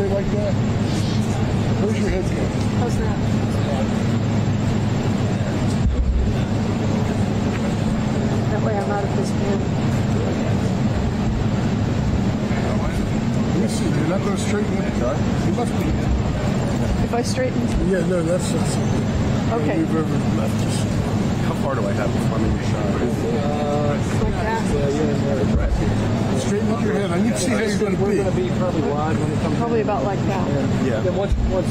stay like that. Where's your head go? How's that? That way I'm out of this view. Let me see. You're not going to straighten it. You must be. If I straighten... Yeah, no, that's okay. You've ever left. Just, how far do I have before I'm in your shot? Like that? straighten up your head. I need to see how you're going to be. We're going to be probably wide when it comes. Probably about like that. Yeah. Then once we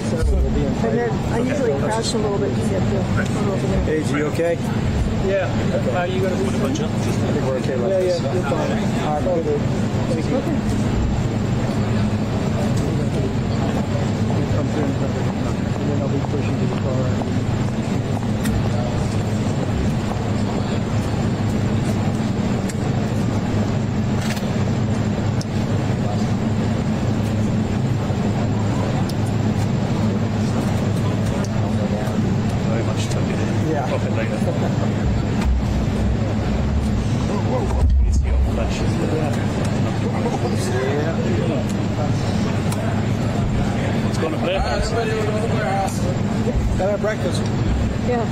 settle, we'll be in. And then I usually crouch a little bit to get the one over there. Hey, is you okay? Yeah. How are you going to put a bunch up? I think we're okay like this. Yeah, you're fine. All right, good. Thank you. Okay. Come through and then I'll be pushing to the car. Yeah. Okay, later. Let's go to bed. Got our breakfast. Yeah.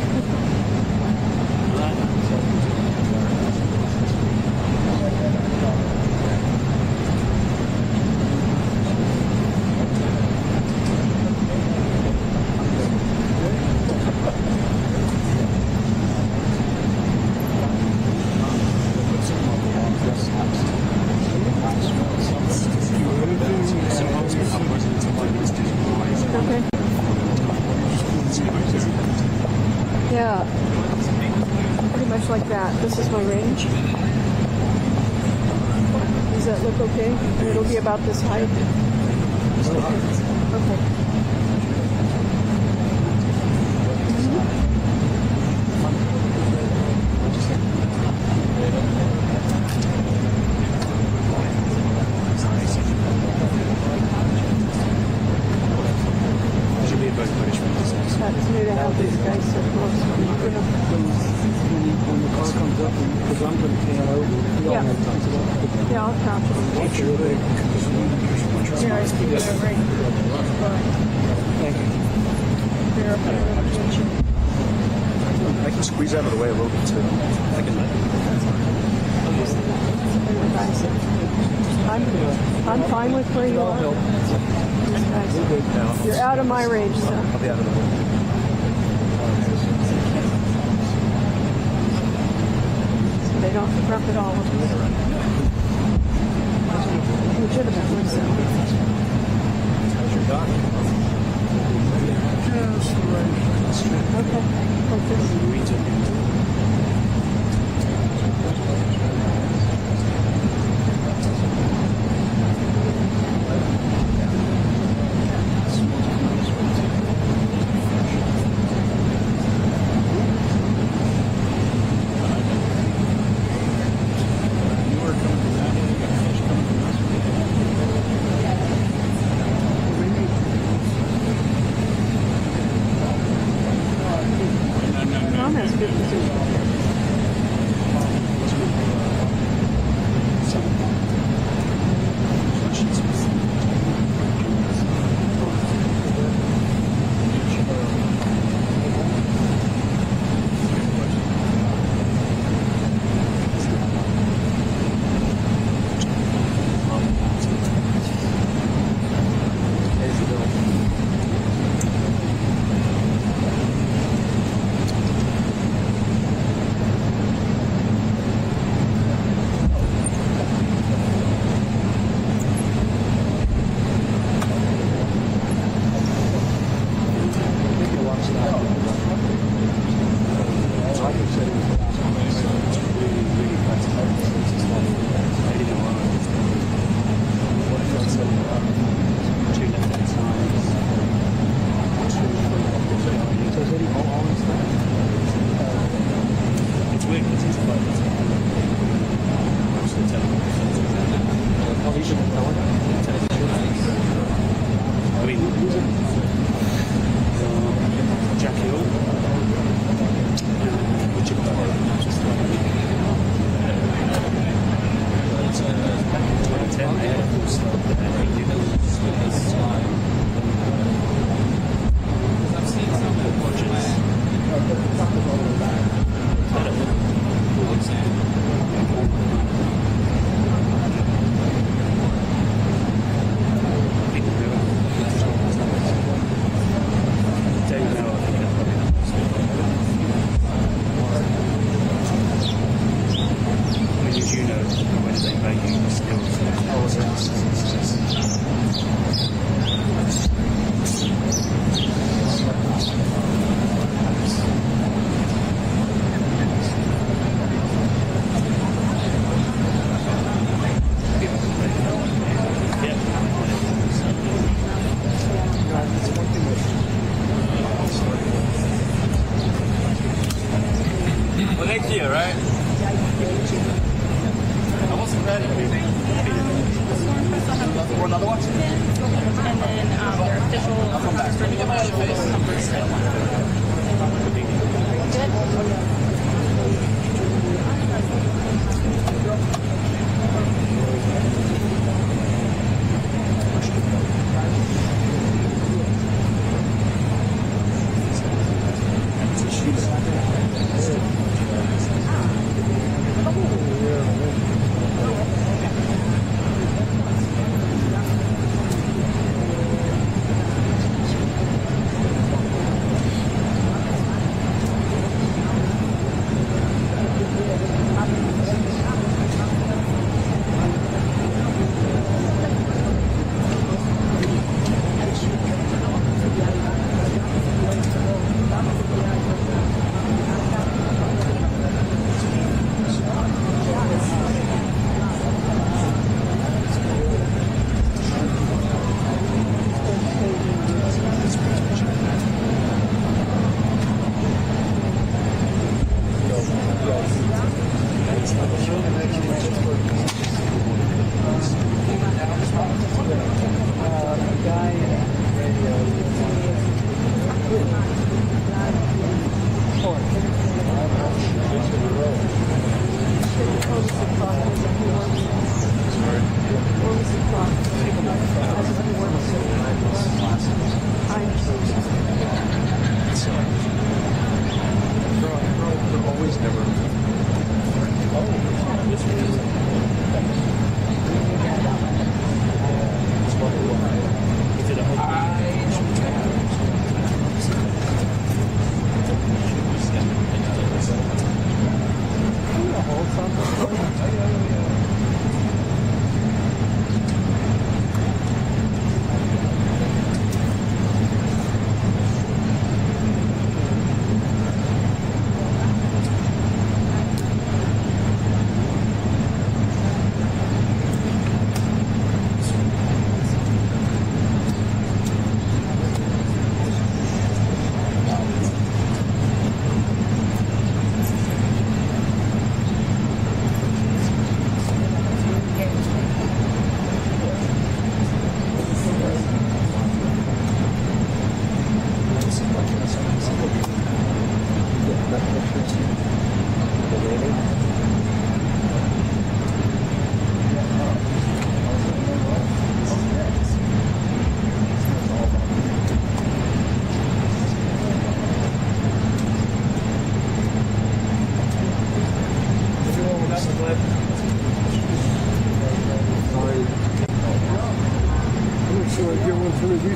Okay. Yeah. Pretty much like that. This is my range. Does that look okay? And it'll be about this height. Okay. That's me to have these guys so close. When the car comes up, because I'm going to pan over. Yeah. Yeah, I'll count it. watch your leg. Here, I speak it right. Thank you. Here, I'll put it up attention. I can squeeze out of the way a little bit too. I can. I'm fine with where you are. Nice. You're out of my range, so. I'll be out of the way. They don't rough it all with me. Legitimately, so. How's your doc? Just right. Okay. Like this.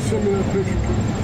Send me that picture, too.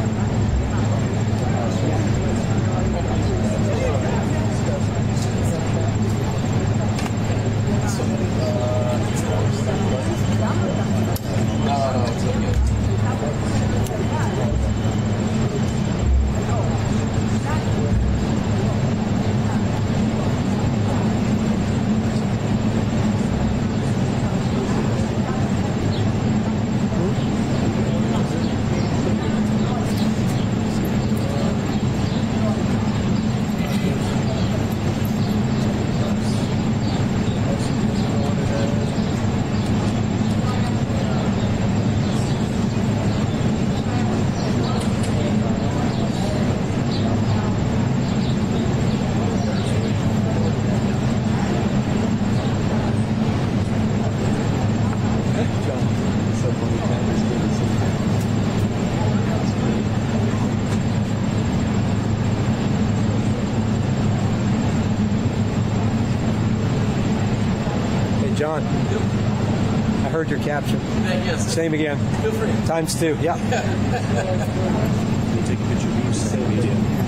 John, I heard your caption. Yes. Same again. Feel free. Times two. Yeah. Can you take a picture of you, social media?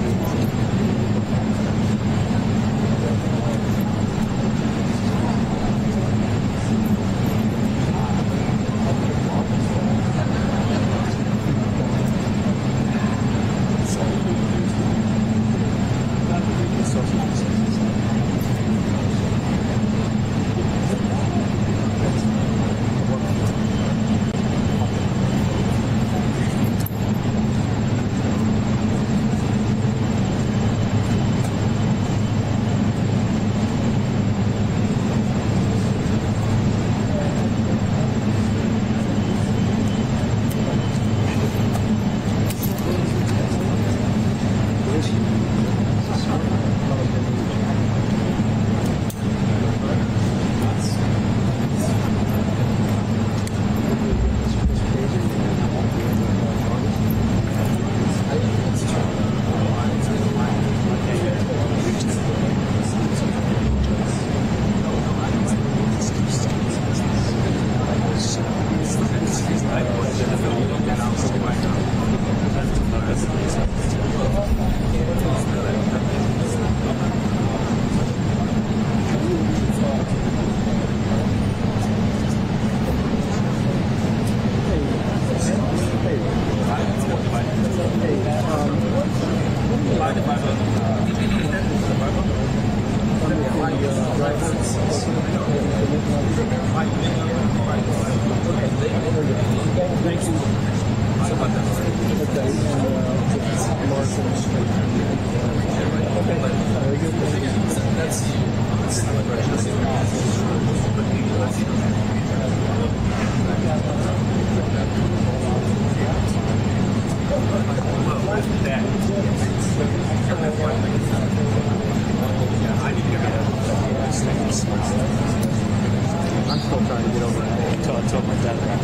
I'm still trying to get over it until I told my dad that.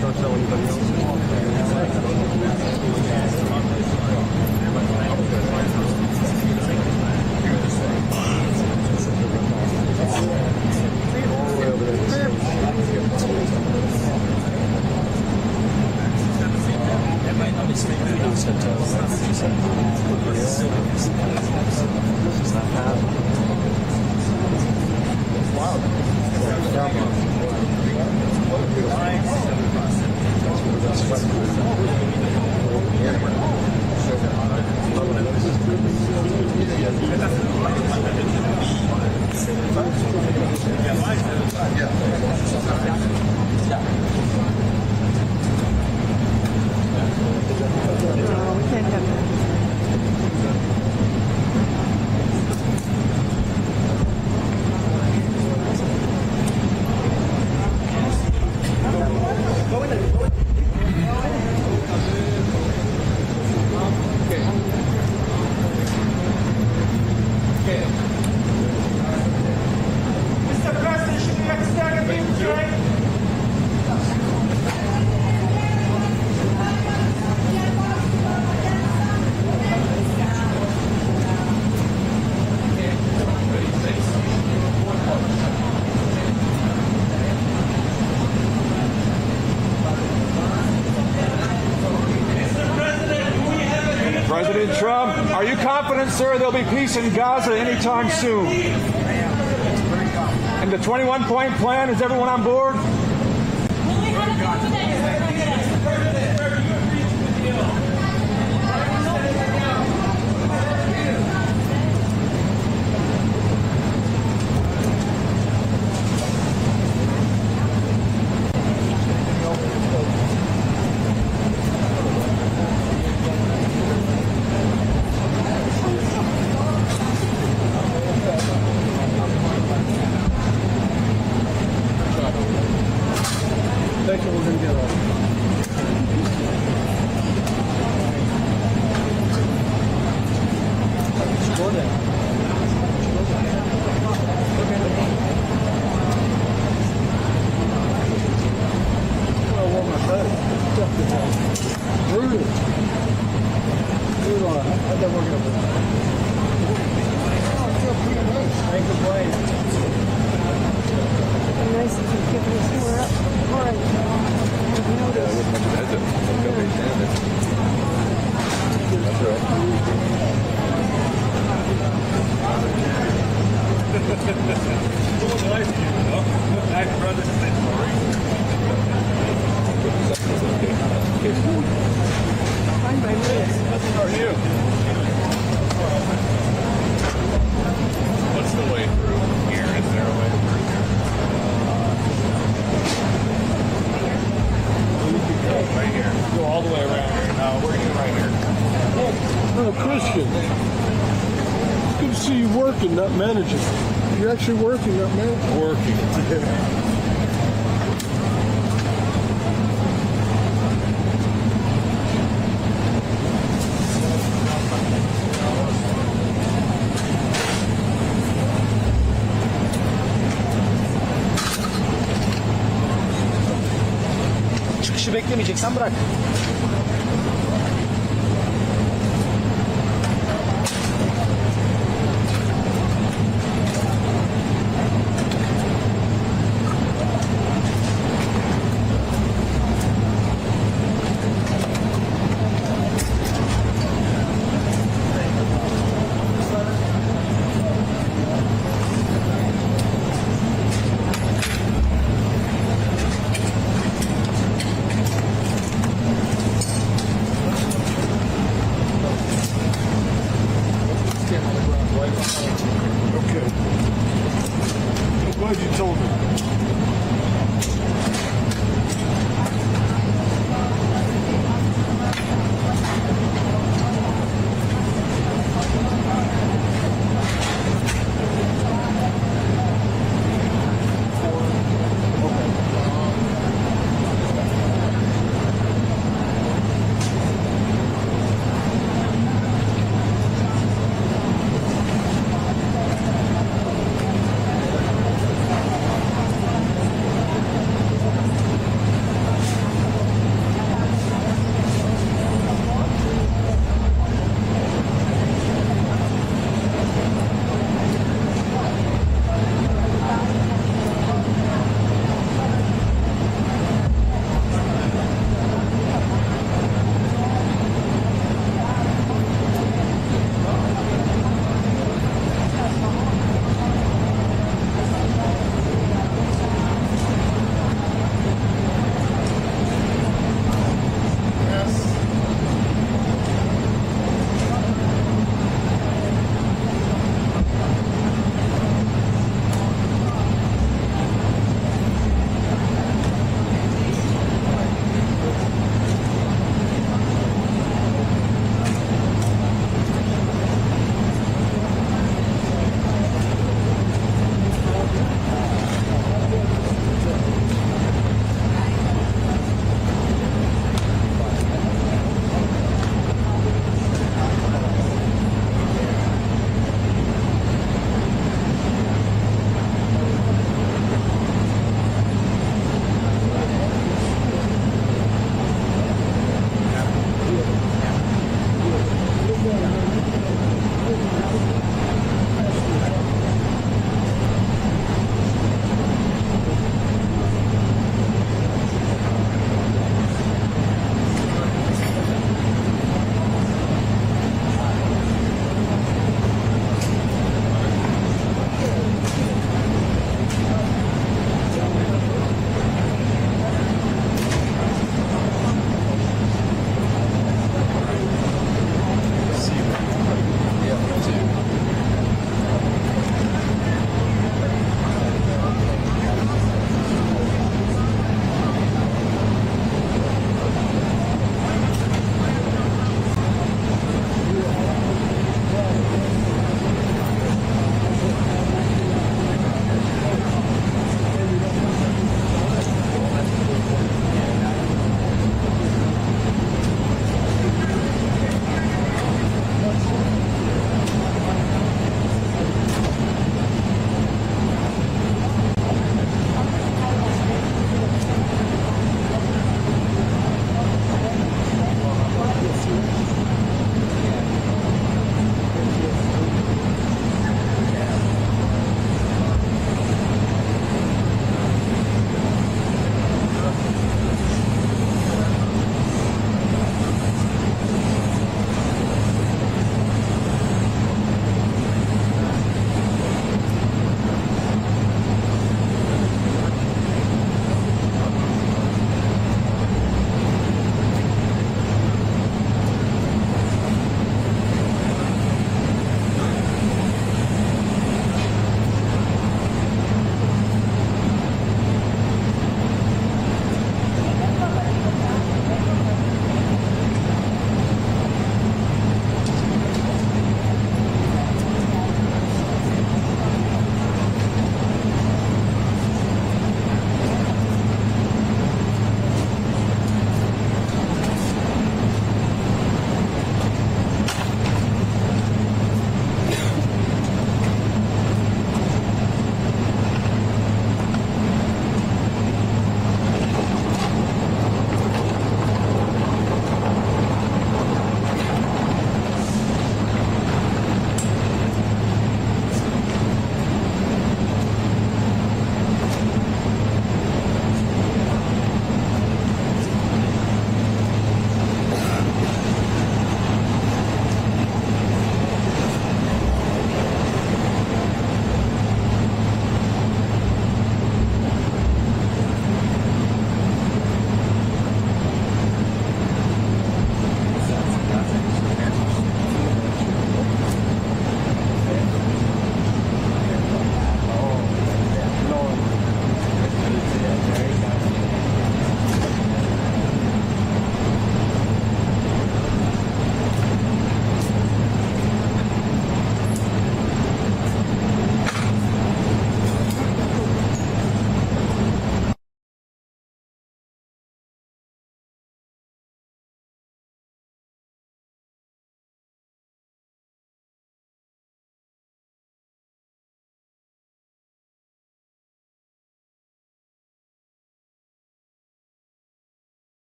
Don't tell anybody else. All the way over there. No, we can't have that. Mr. President, should we extend a meeting today? President Trump, are you confident, sir, there'll be peace in Gaza anytime soon? And the 21-point plan, is everyone on board? Nice if you give me somewhere up. All right. Find my list. How are you? What's the way through here? Is there a way through here? Right here. Go all the way around here. No, we're going right here. Oh, Christian. It's good to see you working, not managing. You're actually working, not managing. Working. Çıkışı beklemeyeceksen bırak.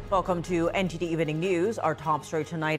Welcome to NTD Evening News. Our top story tonight.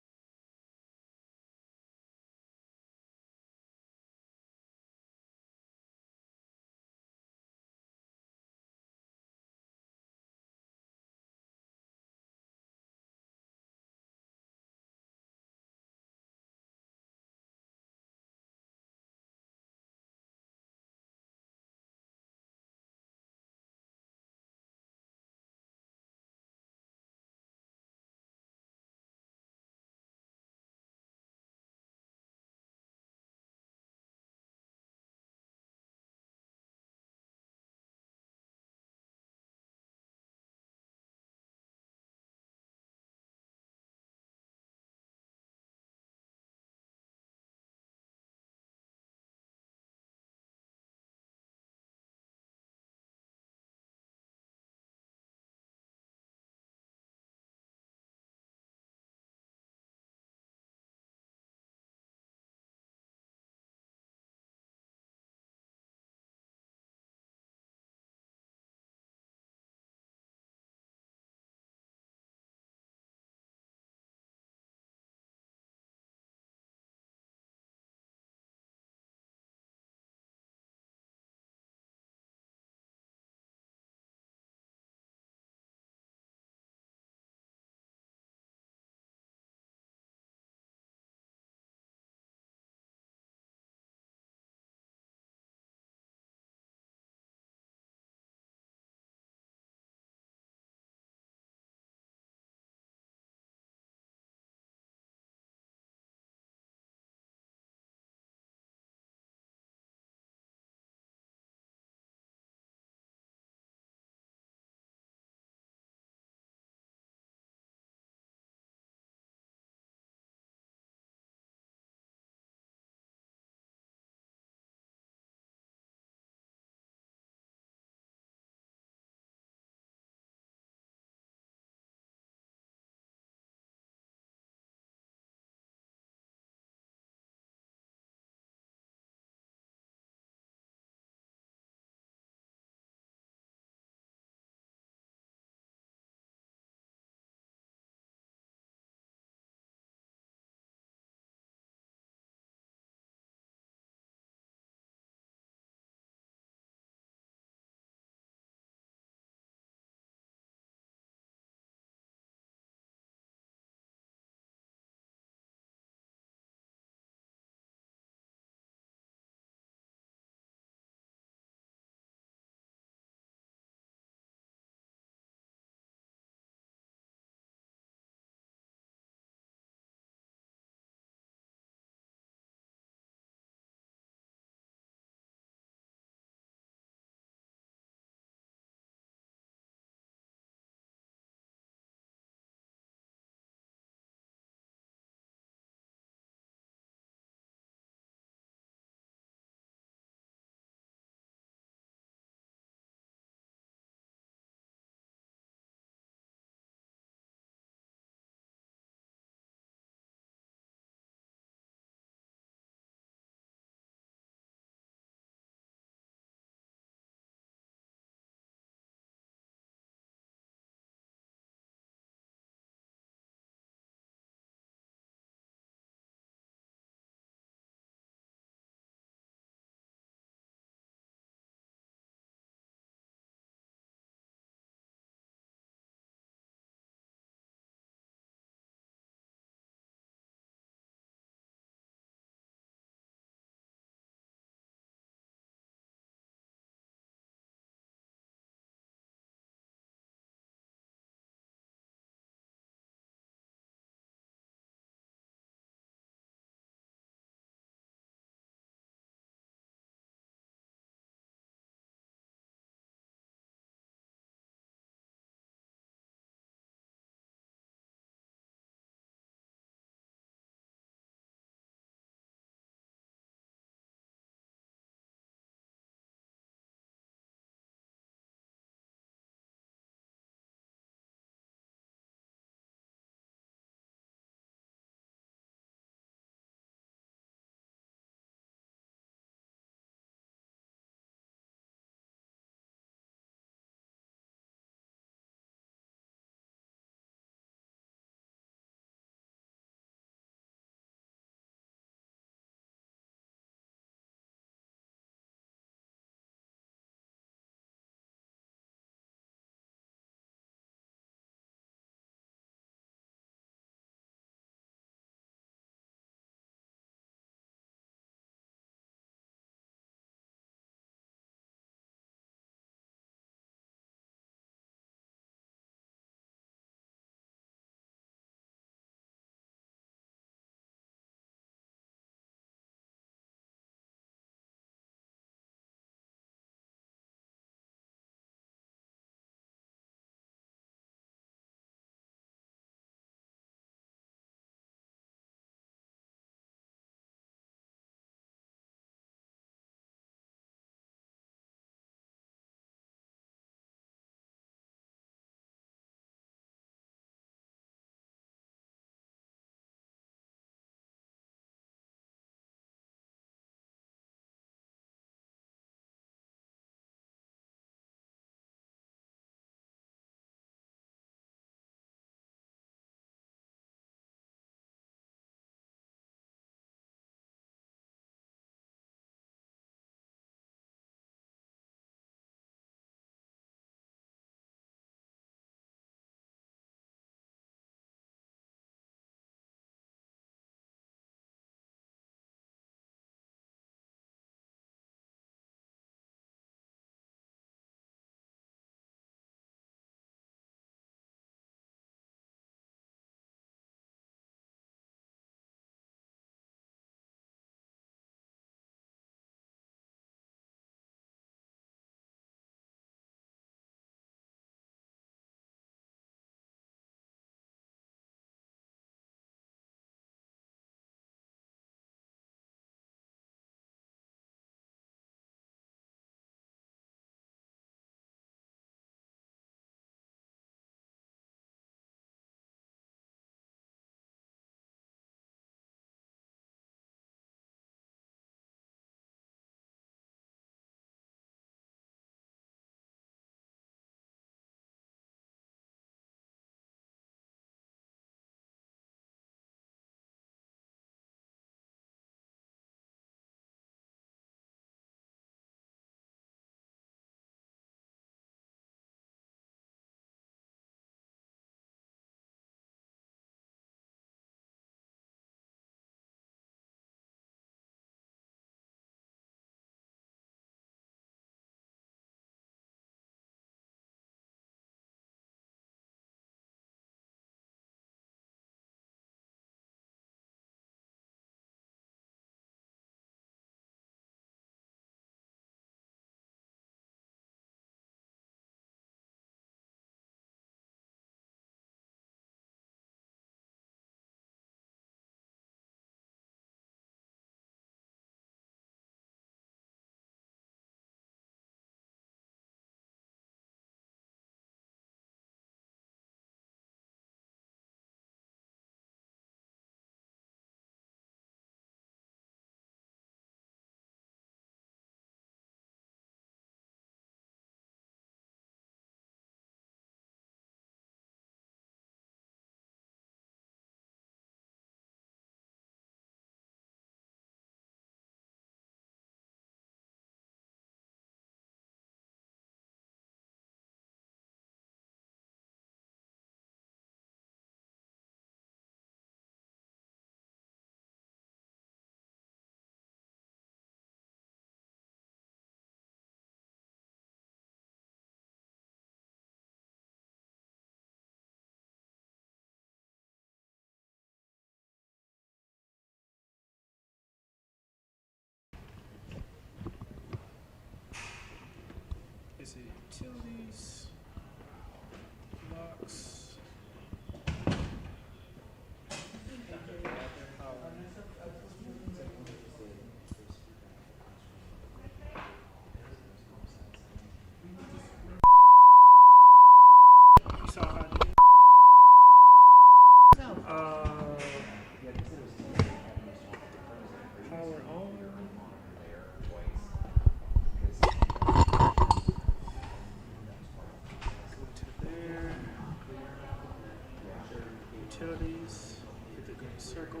capabilities. Hit the green circle.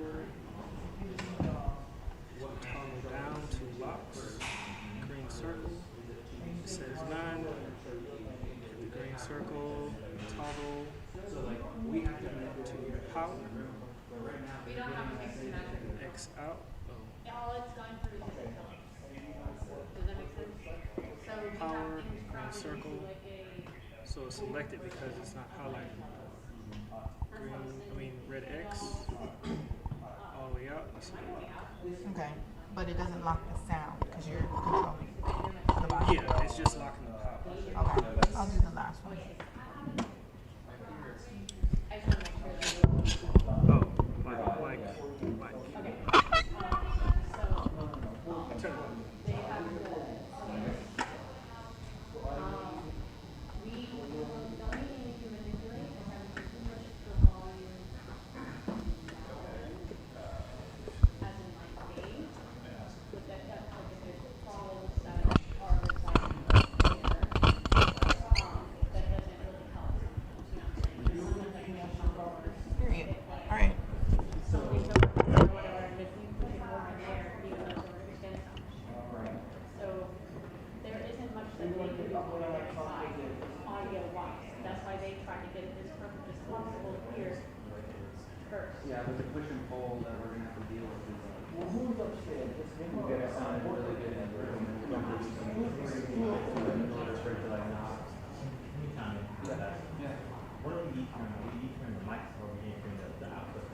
Toggle down to locks. Green circle. It says none. Hit the green circle. Toggle to power. X out. All it's going through is the system. Does that make sense? So Power, green circle. So it's selected because it's not highlighted. Red X. All the way out. Okay, but it doesn't lock the sound because you're controlling the volume. Yeah, it's just locking the power. Okay, I'll do the last one. Oh, mic. Turn it on. Period. All right. So there isn't much that they can do on their side, audio-wise. That's why they try to get it as perfect as possible here first. Yeah, but the push and pull that we're going to have to deal with is Well, who's upstairs? Let's get we got to sound really good in the room and we're going to do some in order for it to like not. Yeah. What are we turn? We turn the mics or we turn the output?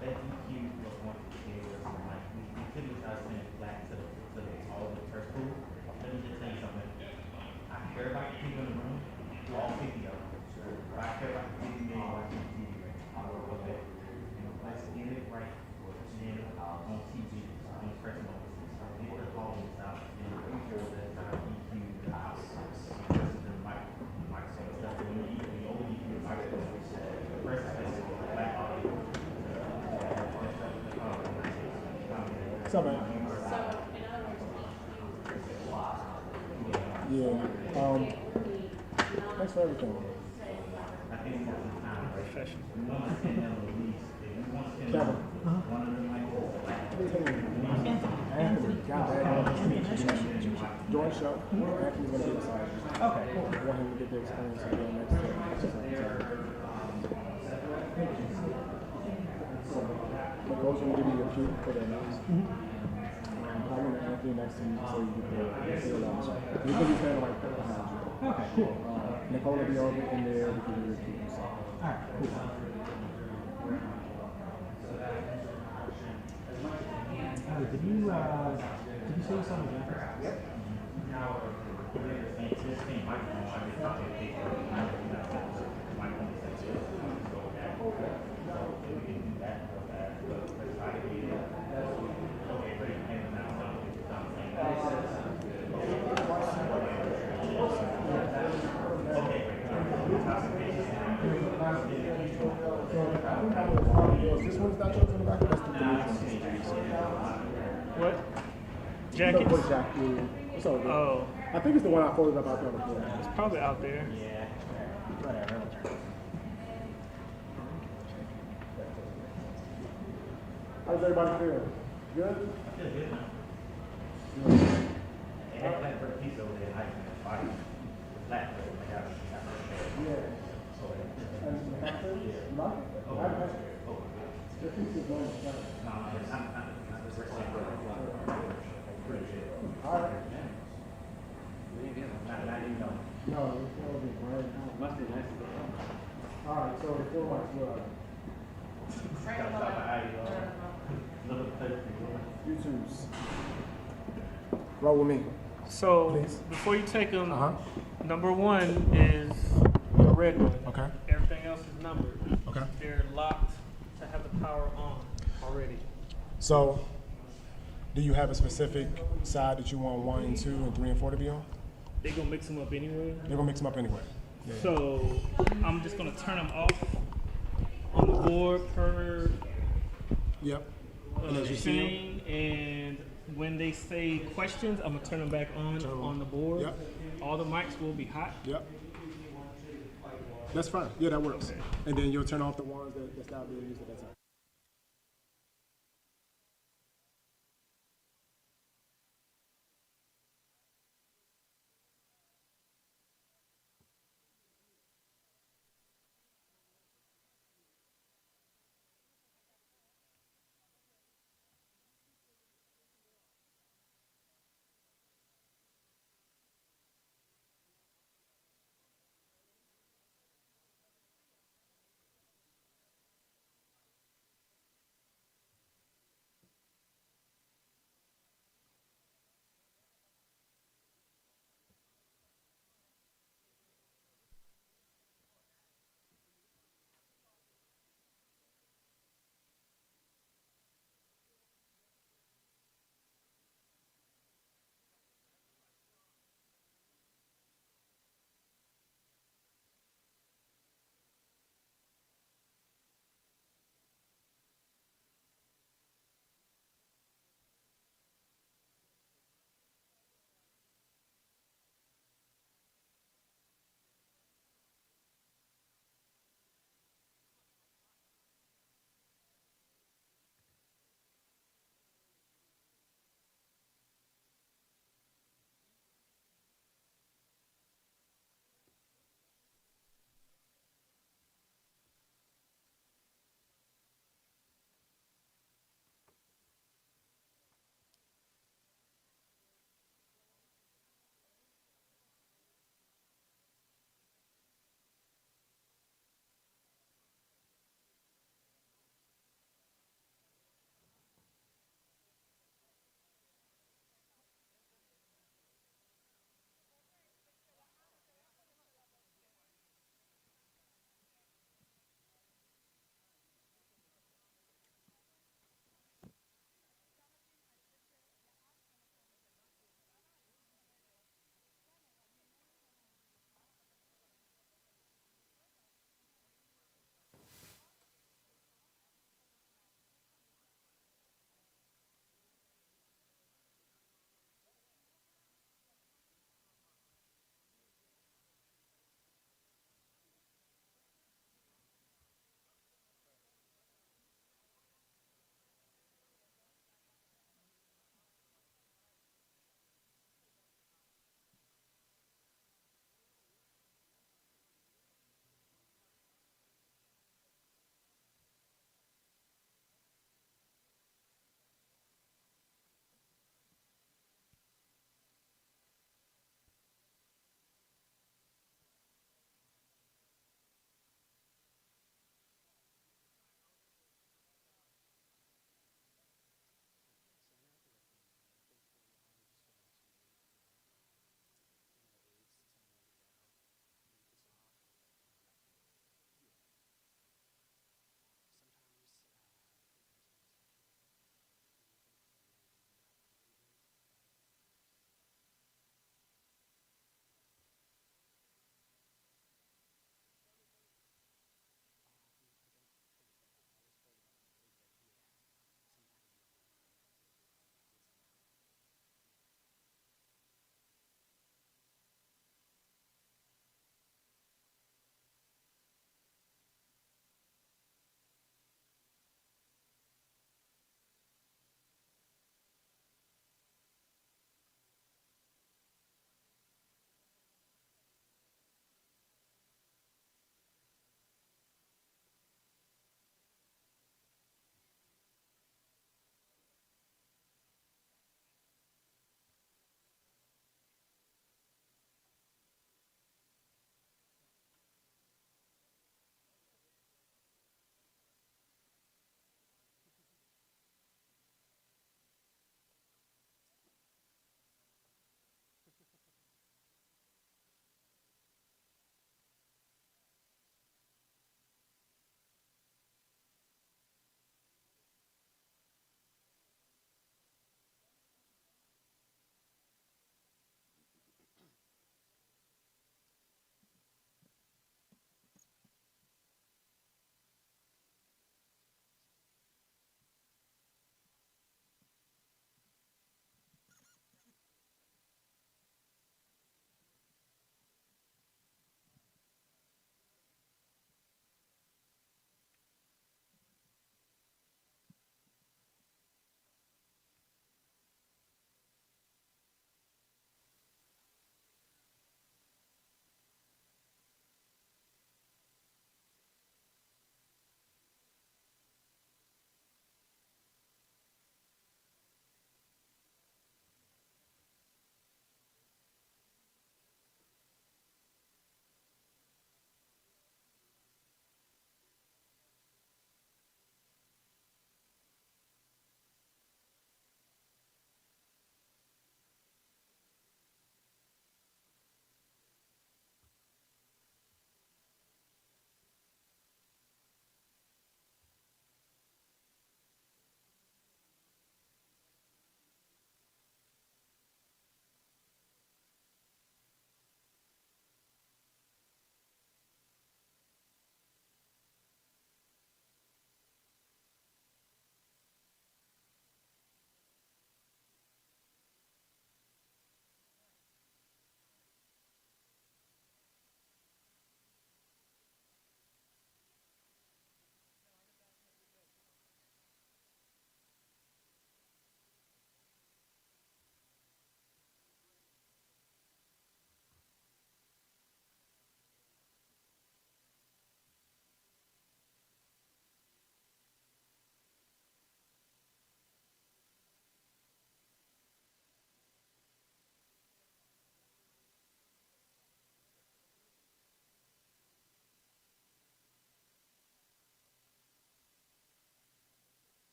That EQ was one of the things that was like we typically try to send it back to all the first pool. Let me just tell you something. I care about the people in the room, all 50 of them. But I care about the people in watching TV. I'll work with that. Let's get it right. And on TV, on the press offices, get the volumes out and control that EQ the house versus the mic. What's up, man? Yeah. Thanks for everything. Kevin. Anthony. Join the show. Anthony's going to be excited. Okay. I want him to get the experience again next year. The coach will give you a cue for that news. I want Anthony next to you so you get the feel out. He's going to be standing right there behind you. Okay, cool. Nicole will be over in there to give you a cue. Alright, cool. Did you say something different? Yep. This one's not yours in the back of the What? Jacket? No, jacket. It's all good. Oh. I think it's the one I folded up out there on the floor. It's probably out there. Yeah. How's everybody feel? Good? I feel good now. And that flat for the piece over there, I can fight. Flat for it, I got it. Yeah. And the factor? No? I have a the piece is going to start. No, I'm just All right. not even know. No, it's going to be great. Must be nice to go home. All right, so the 4 months, YouTube's. Roll with me. So Please. before you take them, number 1 is the red one. Okay. Everything else is numbered. Okay. They're locked to have the power on already. So, do you have a specific side that you want 1 and 2 and 3 and 4 to be on? They're gonna mix them up anyway. They're gonna mix them up anyway. Yeah. So I'm just gonna turn them off on the board per Yep. And as you see thing, and when they say questions, I'm gonna turn them back on the board. Yep. All the mics will be hot. Yep. That's fine. Yeah, that works. Okay. And then you'll turn off the ones that's not being used at that time.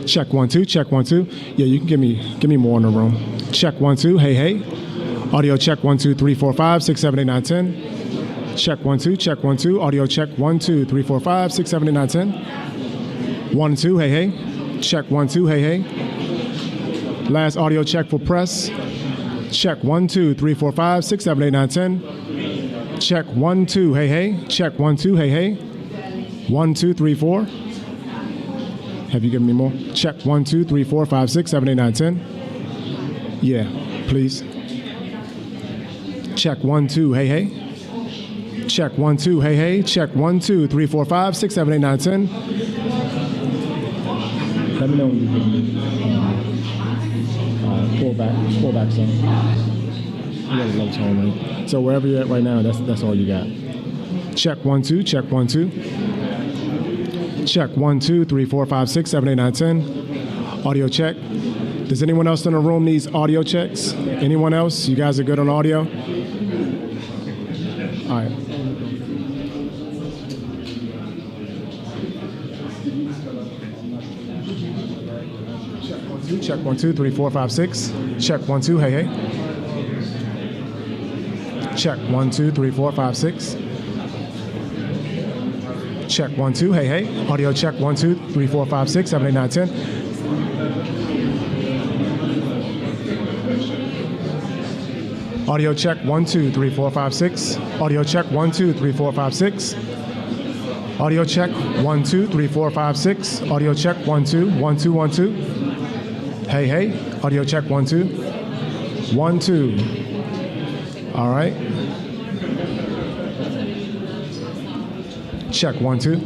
Check 1 2. Check 1 2. Yeah, you can give me more in the room. Check 1 2. Hey hey. Audio check 1 2 3 4 5 6 7 8 9 10. Check 1 2. Check 1 2. Audio check 1 2 3 4 5 6 7 8 9 10. 1 2. Hey hey. Check 1 2. Hey hey. Last audio check for press. Check 1 2 3 4 5 6 7 8 9 10. Check 1 2. Hey hey. Check 1 2. Hey hey. 1 2 3 4. Have you given me more? Check 1 2 3 4 5 6 7 8 9 10. Yeah, please. Check 1 2. Hey hey. Check 1 2. Hey hey. Check 1 2 3 4 5 6 7 8 9 10. Let me know when you get pull back some. You got a low tone, right? So wherever you're at right now, that's all you got. Check 1 2. Check 1 2. Check 1 2 3 4 5 6 7 8 9 10. Audio check. Does anyone else in the room needs audio checks? Anyone else? You guys are good on audio? All right. Check 1 2 3 4 5 6. Check 1 2. Hey hey. Check 1 2 3 4 5 6. Check 1 2. Hey hey. Audio check 1 2 3 4 5 6 7 8 9 10. Audio check 1 2 3 4 5 6. Audio check 1 2 3 4 5 6. Audio check 1 2 3 4 5 6. Audio check 1 2 1 2 1 2. Hey hey. Audio check 1 2 1 2. All right. Check 1 2.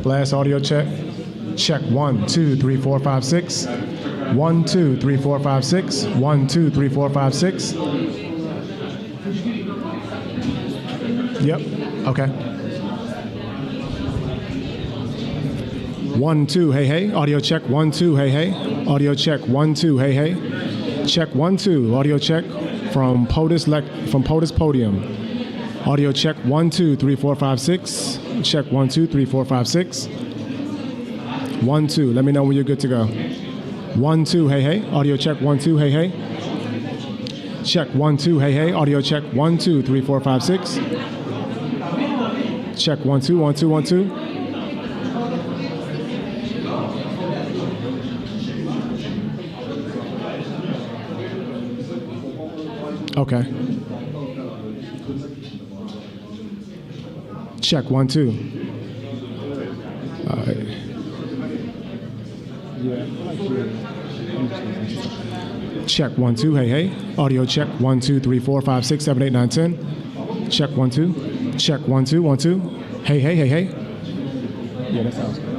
Last audio check. Check 1 2 3 4 5 6. 1 2 3 4 5 6. 1 2 3 4 5 6. Yep. Okay. 1 2. Hey hey. Audio check 1 2. Hey hey. Audio check 1 2. Hey hey. Check 1 2. Audio check from POTUS Podium. Audio check 1 2 3 4 5 6. Check 1 2 3 4 5 6. 1 2. Let me know when you're good to go. 1 2. Hey hey. Audio check 1 2. Hey hey. Check 1 2. Hey hey. Audio check 1 2 3 4 5 6. Check 1 2 1 2 1 2. Okay. Check 1 2. All right. Check 1 2. Hey hey. Audio check 1 2 3 4 5 6 7 8 9 10. Check 1 2. Check 1 2 1 2. Hey hey hey hey. Yeah, that sounds good.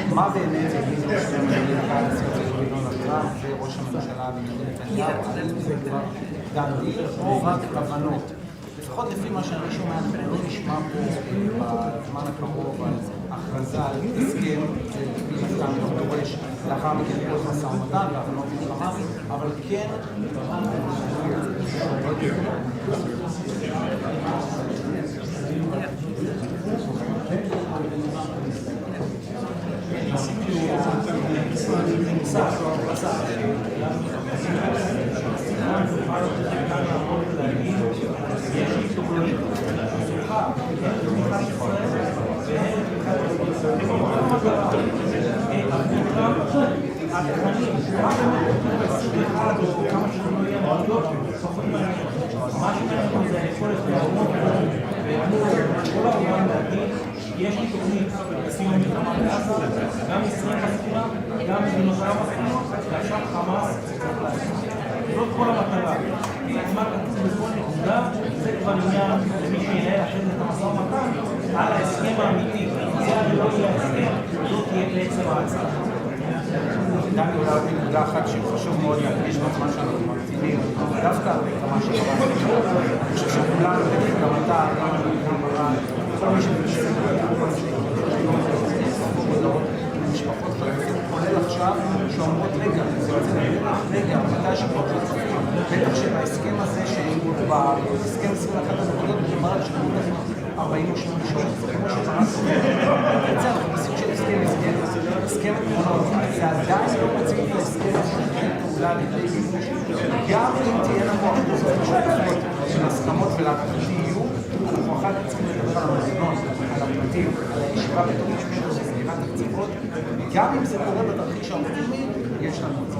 מה באמת יגידו וראש הממשלה בנימין נתניהו, זה כבר גם רק כוונות. לפחות לפי מה שאני שומע, אנחנו לא נשמע פה בזמן הקרוב על הכרזה על הסכם, זה סתם לא דורש לאחר מכן כל משא ומתן והבנות מלחמה, אבל כן יש לי תוכנית לסיום מלחמה בעזה, גם ישראל מסכימה, גם מדינות ערב מסכימות, ועכשיו חמאס צריך להסכים. זאת כל המטרה. מה כתוב בכל נקודה, זה כבר עניין למי שינהל אחרי זה את המשא ומתן על ההסכם האמיתי. זה הרי לא יהיה ההסכם, זאת תהיה בעצם ההצעה. דני אולי עוד נקודה אחת שחשוב מאוד להדגיש בזמן שאנחנו ממתינים, דווקא כמה שקרה, אני חושב שכולנו, גם אתה, גם ברן, כל מי שמתעסק בתחום משפחות חלקים, כולל עכשיו, שאומרות רגע, מתי שפחות בטח שבהסכם הזה בהסכם 21 הנקודות מדובר על שכנות 48 שעות, זה כמו שפרסנו. בעצם אנחנו בסוג של הסכם עקרונות, זה עדיין לא מוצאים את ההסכם פעולה לידי גיבוש. גם אם תהיה לנו אחוז משותפות של הסכמות ולהפרטי יהיו, אנחנו אחר כך צריכים לדבר על המזונות, על הפרטים, על הישיבה בתוך משהו של סגירת תקציבות. גם אם זה קורה בתרחיש האופטימי, יש לנו את זה.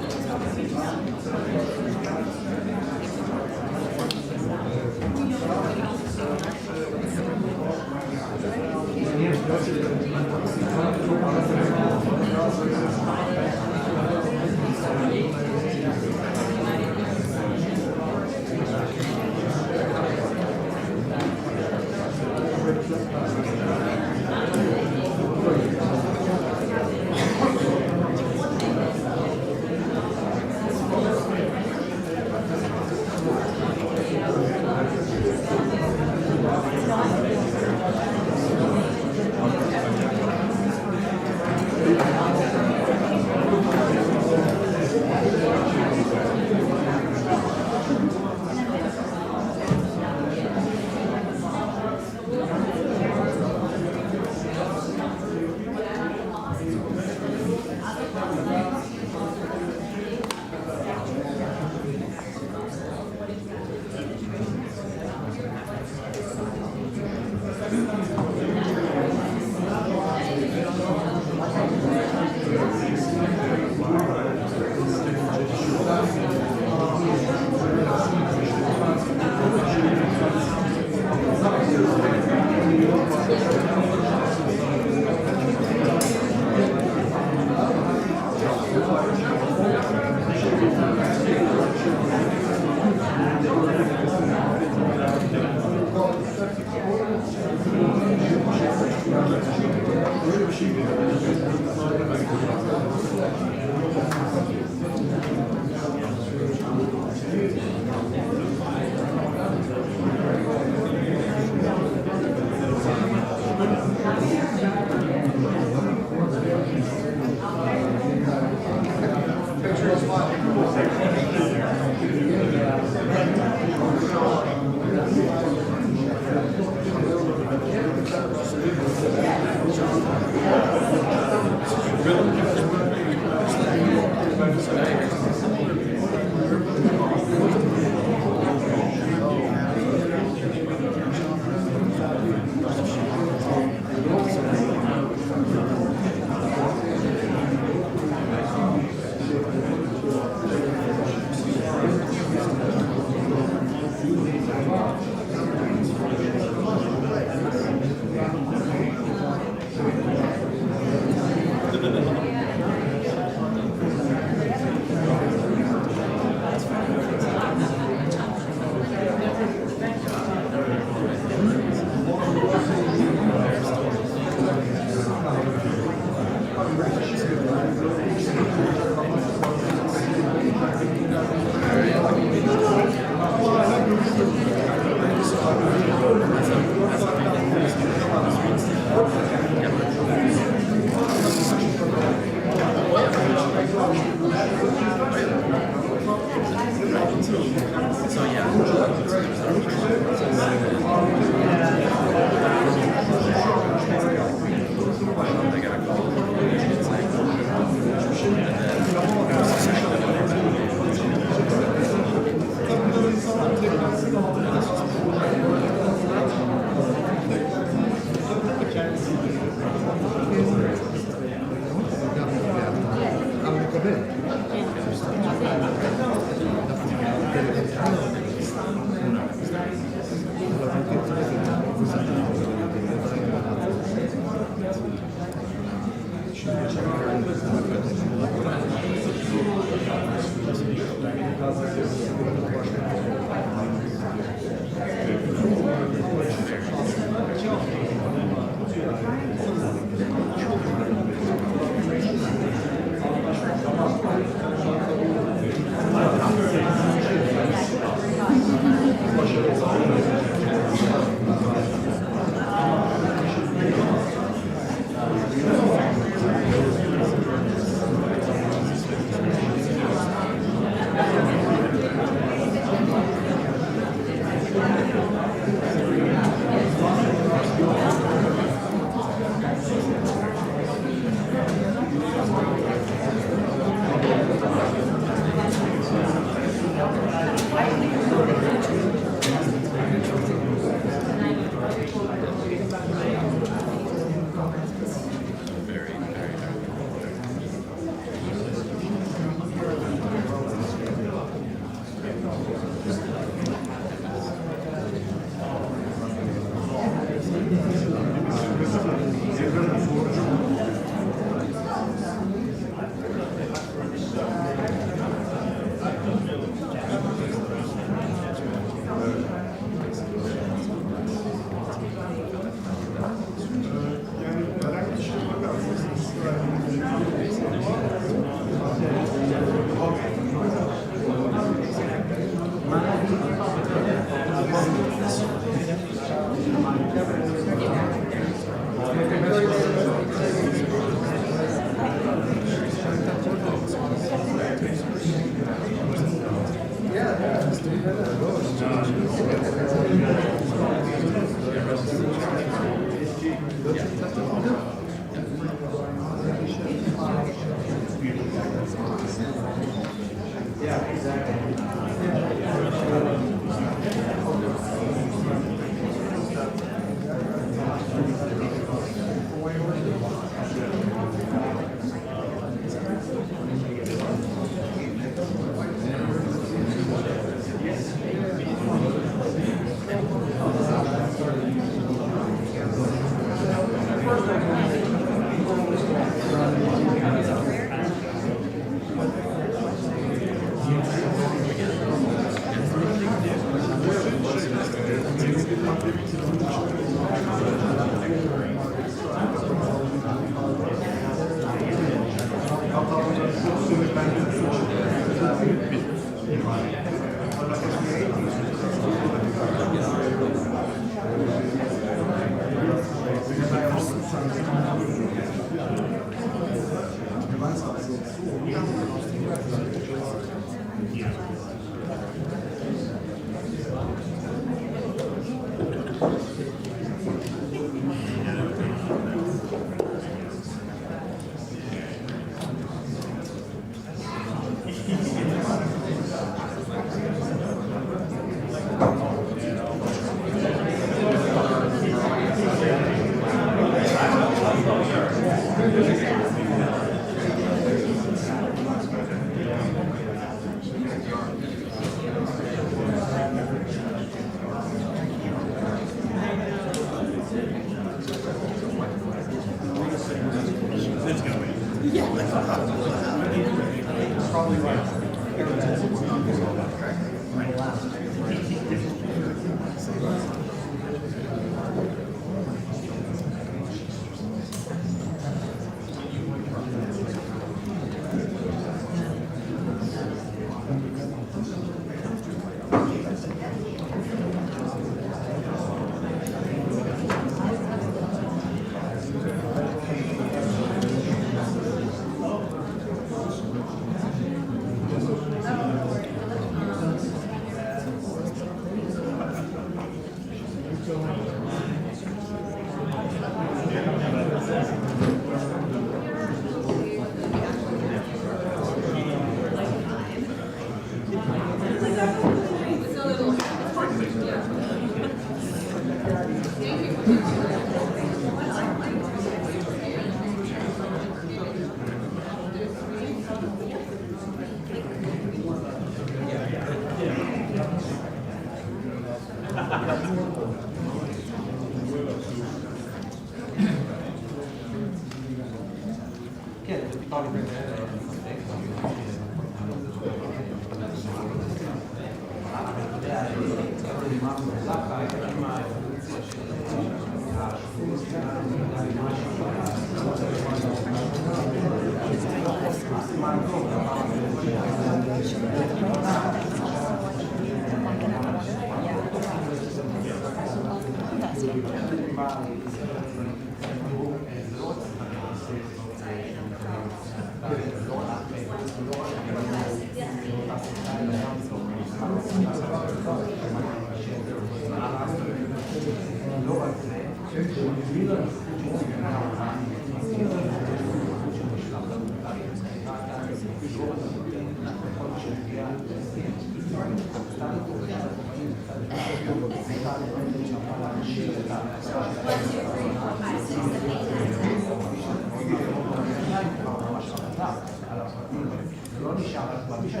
לא נשאר רק במישור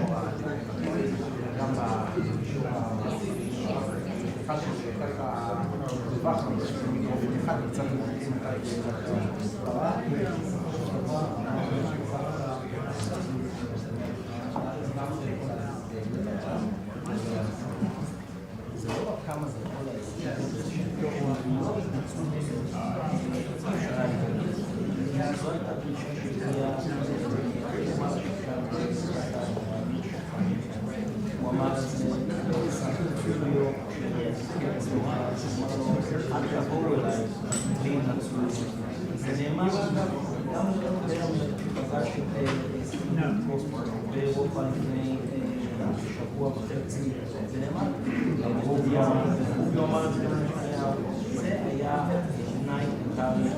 גם במישור אחד שזה ככה דווח מיקרופון אחד קצת מראים זה לא רק כמה זה יכול זו הייתה פרישה שתהיה הוא אמר את זה אפילו אל תבואו אליי בלי התנצלות. זה נאמר גם פגשתי באירופה לפני שבוע וחצי, זה נאמר הוא אמר את זה לנתניהו, זה היה תנאי קטרי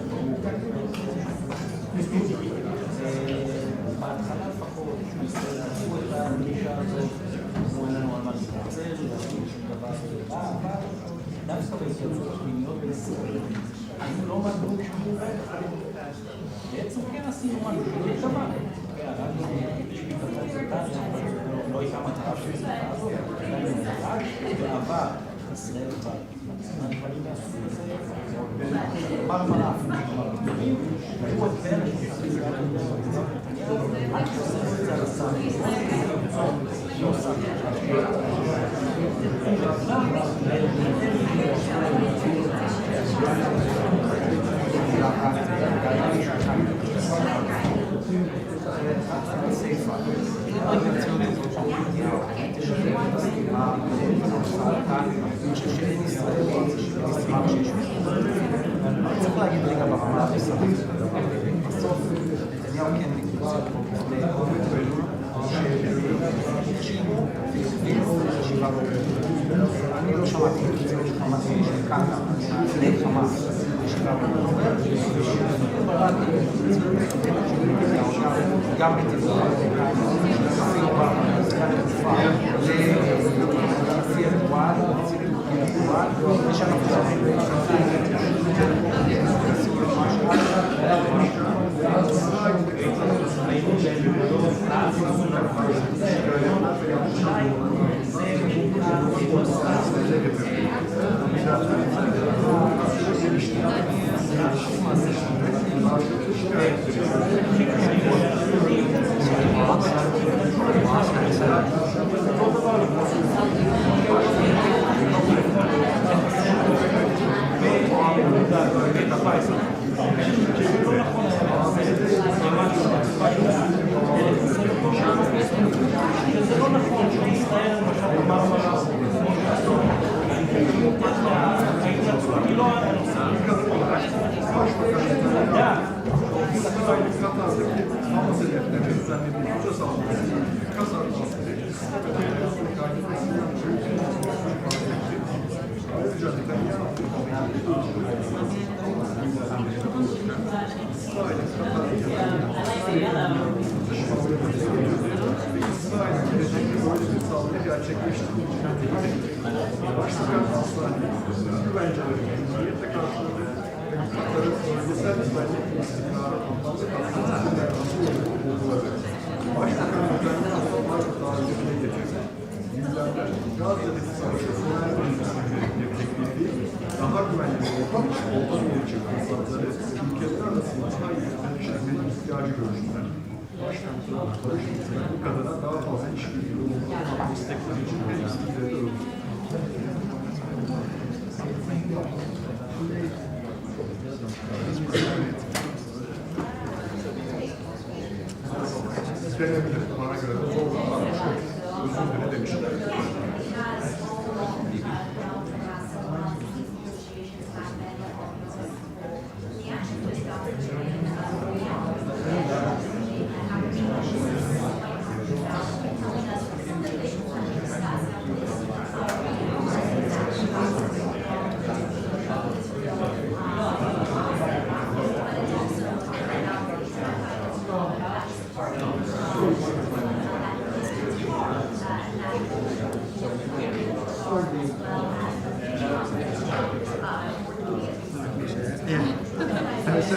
בהתחלה לפחות עשו את הפגישה הזאת, אמרו לנו על מה להתנצל, להגיד שום דבר אבל דווקא בהתייעצות הפנימיות בישראל אנחנו לא מדעו שום דבר. בעצם כן עשינו משהו שזה דבר. לא הייתה מטרה של זה הזאת, בעבר ישראל הדברים מהסוג הזה מרמרה אפילו גדולים היו הדברים עד שעושה את זה על הסם לא עושה צריך להגיד רגע ברמה המסרית. בסוף נתניהו כן נקבוצה פה בפני שהכשירו והביאו חשיבה באוקטובר. אני לא שמעתי קצינות של חמאס שכאן לפני חמאס ישיבה באוקטובר וברדיו גם בתזור אפילו במסגרת התקופה לנשיא ארדואן ושאנחנו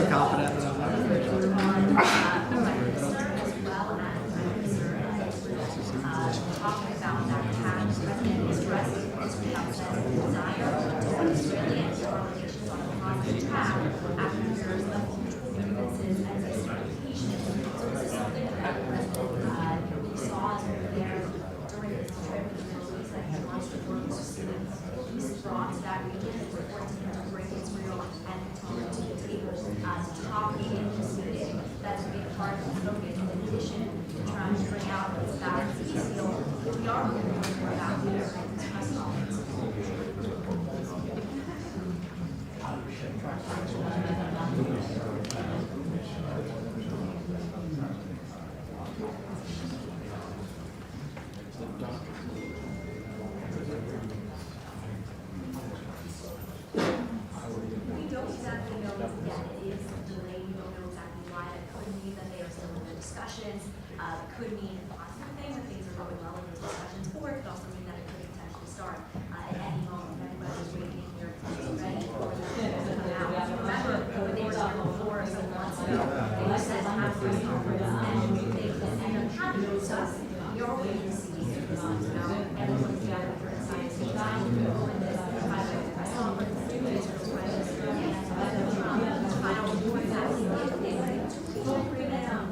confident. Talking about that attack, the president expressed his desire to support Israeli and relations on a positive path after years of mutual grievances and miscommunication. So this is something that we saw there during his trip to the Middle East, that he wants to work closely with peace brought to that region and support him to bring Israel and continue to the table. Top agencies that's a big part of the focus in addition to trying to bring out this balanced peace deal. We are looking more about here in this press conference. We don't exactly know yet. It is delayed. We don't know exactly why. That could mean that they are still in the discussions. Could mean a positive thing that things are going well in those discussions, or it could also mean that it could potentially start at any moment. Everybody's waiting here, ready for the to come out. Remember, when they were here before, some months ago, they said to have a press conference, and they ended up having it. So we are waiting to see if this comes out. Everyone together for a science design, when this press conference, Israel's prime minister, and President Trump, final report that he gave agreement on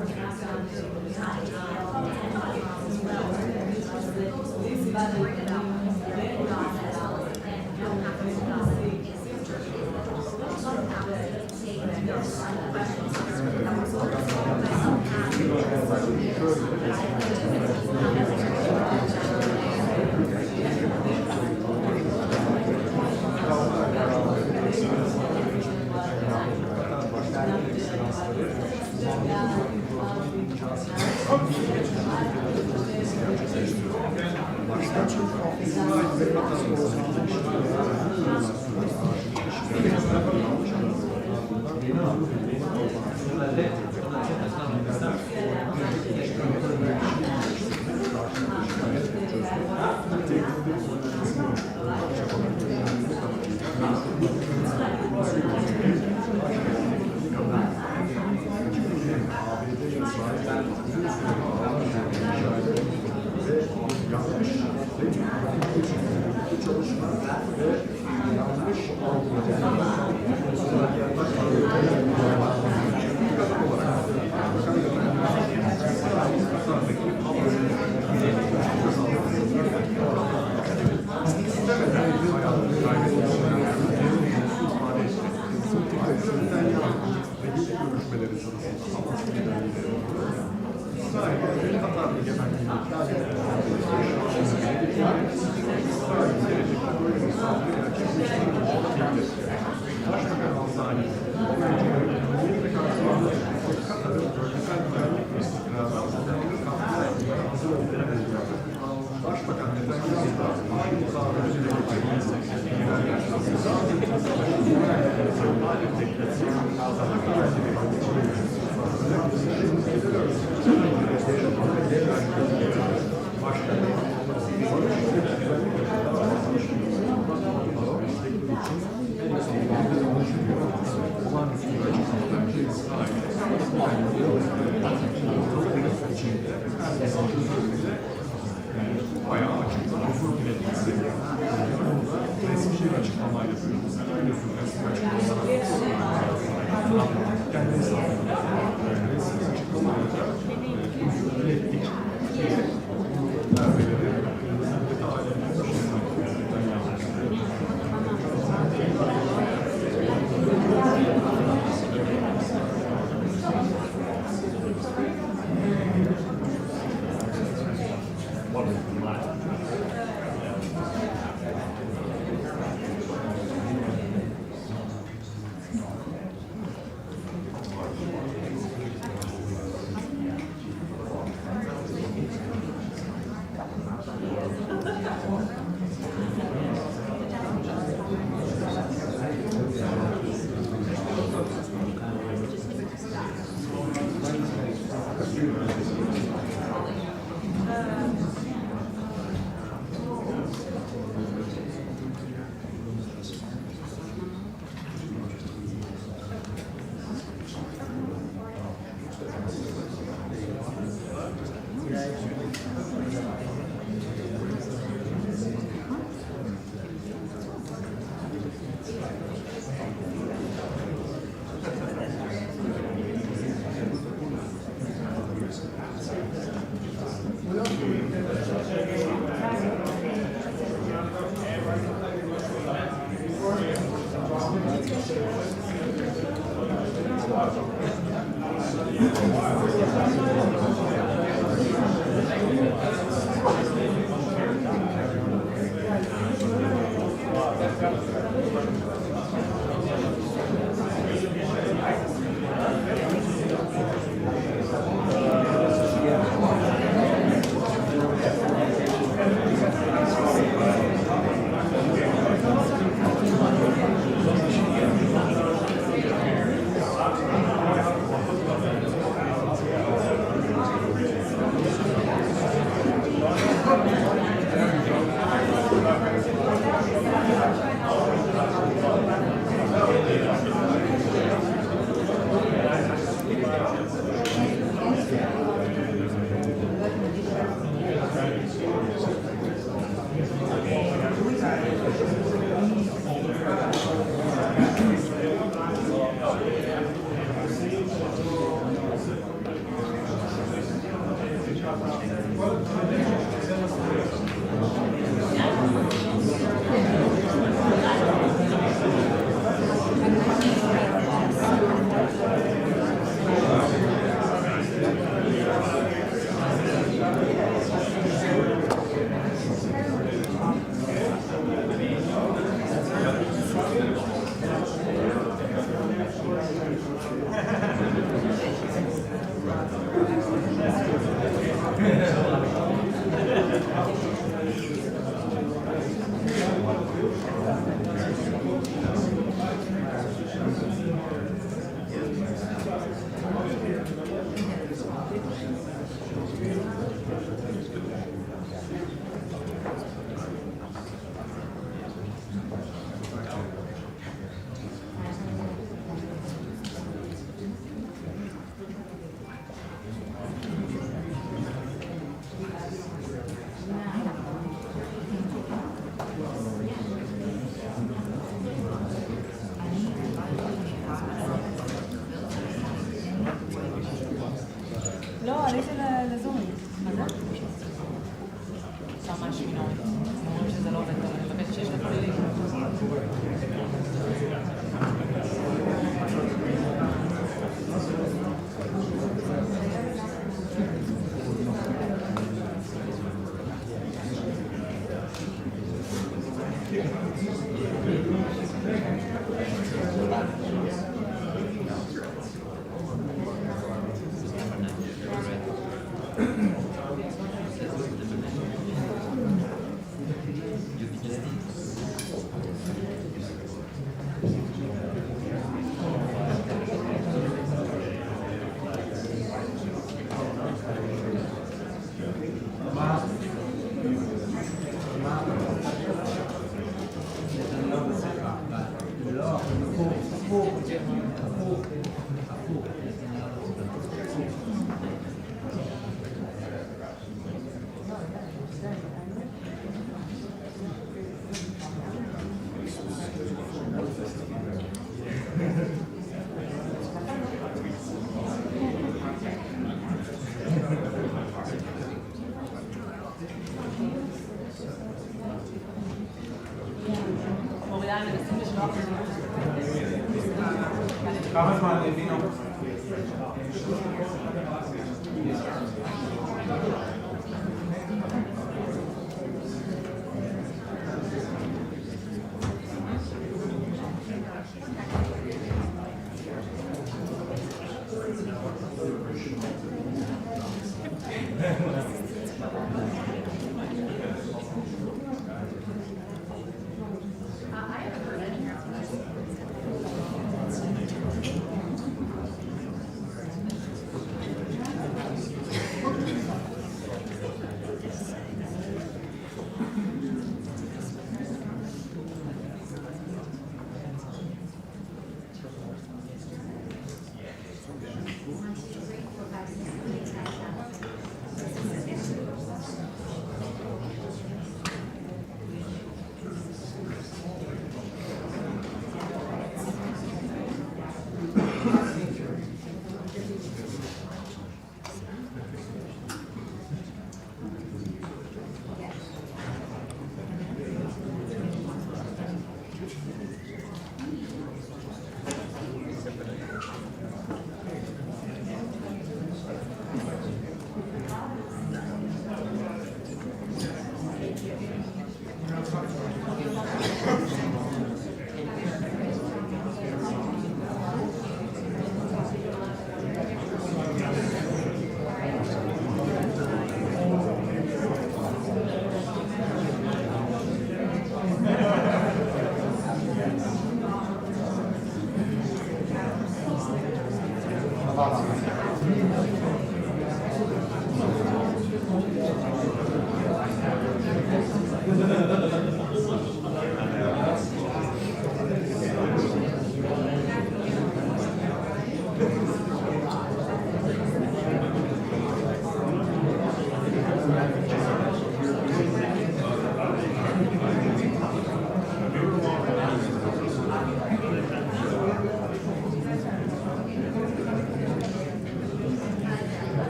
כמה זמן הבינו?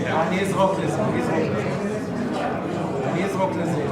אני אזרוק לזה.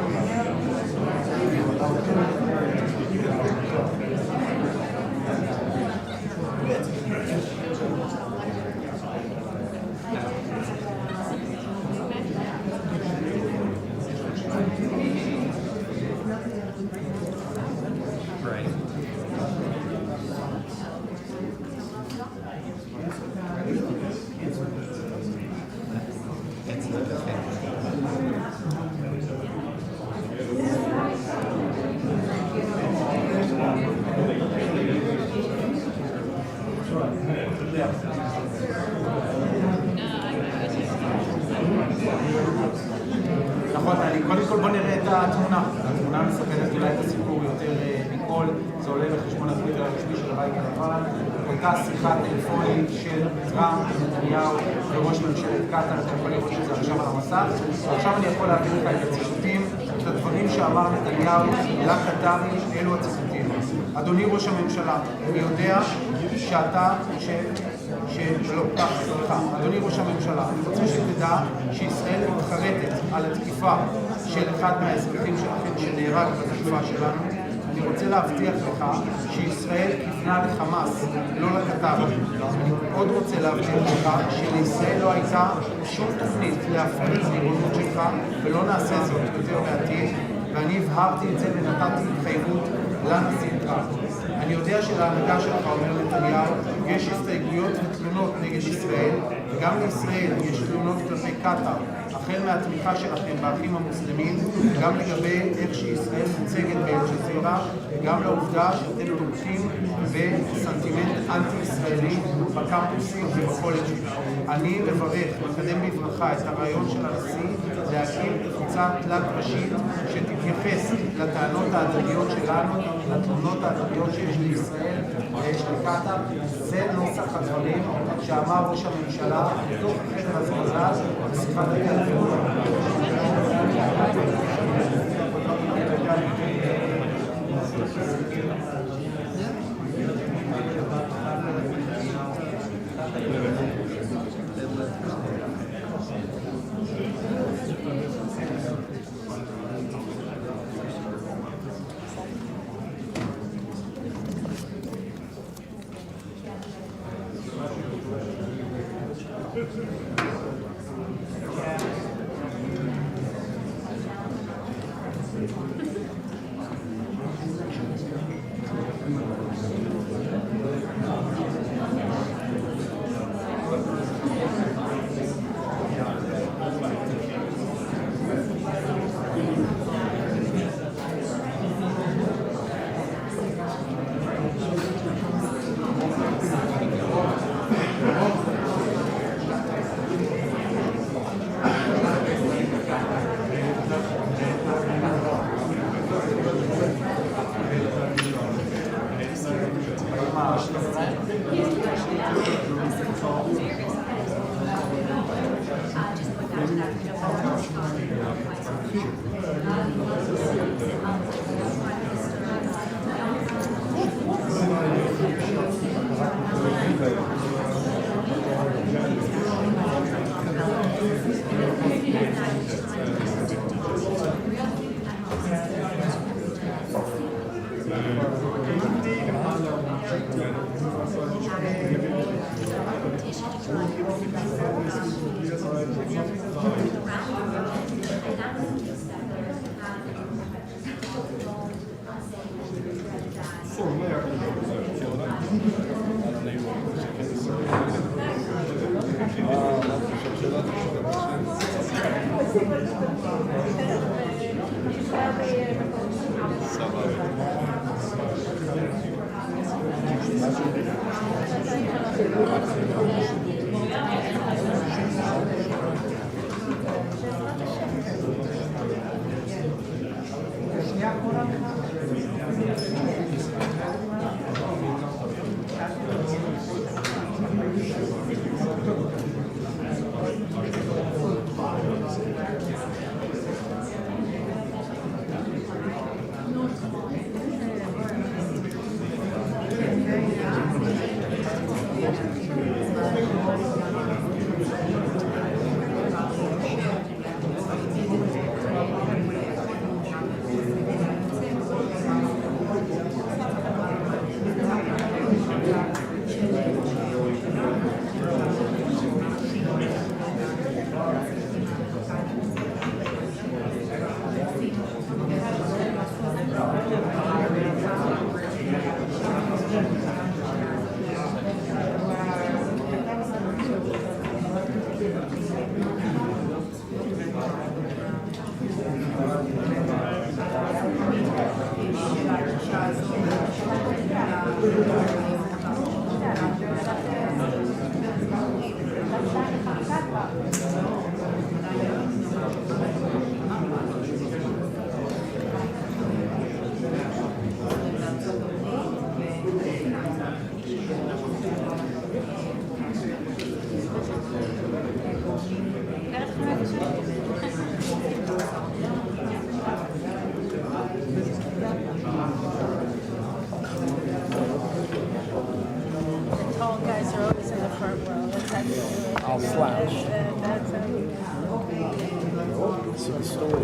נכון, קודם כל בוא נראה את התמונה. התמונה מספרת אולי את הסיפור יותר מכל, זה עולה בחשבון הטוויטר הרשמי של הבית הלבן. אותה שיחת טלפונית של טראמפ ונתניהו וראש ממשלת קטאר, אתה יכול לראות את זה עכשיו על המסך. ועכשיו אני יכול להביא לך את הציטוטים, את הדברים שאמר נתניהו לקטארי, אלו הציטוטים. אדוני ראש הממשלה, אני יודע שאתה אדוני ראש הממשלה, אני רוצה שתדע שישראל מתחרטת על התקיפה של אחד מהאזרחים שלכם שנהרג בתקיפה שלנו. אני רוצה להבטיח לך שישראל כיוונה לחמאס, לא לקטאר. אני עוד רוצה להבטיח לך שלישראל לא הייתה שום תוכנית להפריד את הריבונות שלך, ולא נעשה זאת יותר בעתיד, ואני הבהרתי את זה ונתתי התחייבות לנשיא טראמפ. אני יודע שלהנהגה שלך, אומר נתניהו, יש הסתייגויות ותלונות נגד ישראל, וגם לישראל יש תלונות כלפי קטאר, החל מהתמיכה שלכם באחים המוסלמים, גם לגבי איך שישראל מוצגת באל-ג'זירה, וגם לעובדה שאתם תומכים בסנטימנט אנטי-ישראלי בקמפוסים ובקולג'ים. אני מברך, מקדם בברכה את הרעיון של הנשיא להקים קבוצה תלת ראשית שתתייחס לטענות ההדדיות שלנו, לתלונות ההדדיות שיש לישראל ויש לקטאר. זה נוסח הדברים שאמר ראש הממשלה בתוך החדר הזרזז בשיחת הטלפון.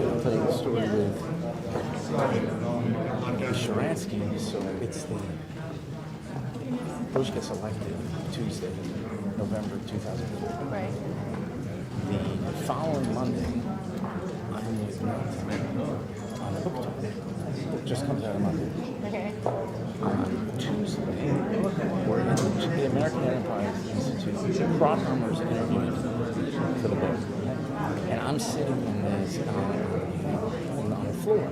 I'll tell you the story with Sharansky. So it's Bush gets elected Tuesday, November 2004. Right. The following Monday, I'm with Netanyahu on a book tour. It just comes out on Monday. Okay. On Tuesday, we're in the American Enterprise Institute. Crossheimer's interviewing for the book. And I'm sitting in this on the floor.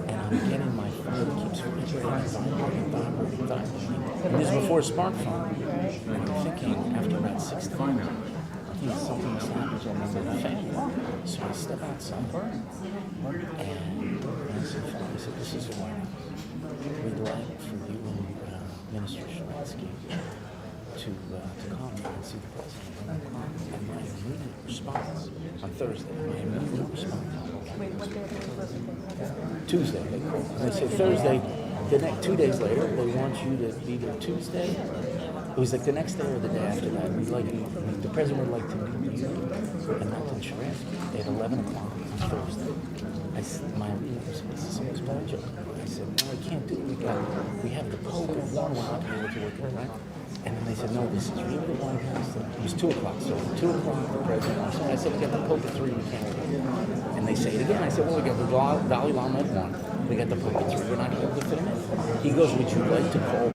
And I'm getting my phone. It keeps vibrating. And this is before a smartphone. And I'm thinking, after about 6 times, something must happen to a member of the family. So I step outside. And I said, this is the White House. We'd like for you and Minister Sharansky to come and see the president. And my immediate response on Thursday, Wait, what day was it? Tuesday, they called. And they said Thursday, the next 2 days later, they want you to be there Tuesday. It was like the next day or the day after that. The president would like to meet you and Milton Sharansky at 11 o'clock on Thursday. I said, this is someone's bad joke. I said, no, I can't do it. We have the Pope and one, we're not going to be able to work it, right? And then they said, no, this is really the White House. It was 2 o'clock, so 2 o'clock the president. I said, we got the Pope at 3, we can't work it. And they say it again. I said, well, we got the Dalai Lama at 1, we got the Pope at 3, we're not going to be able to fit him in. He goes, would you like to call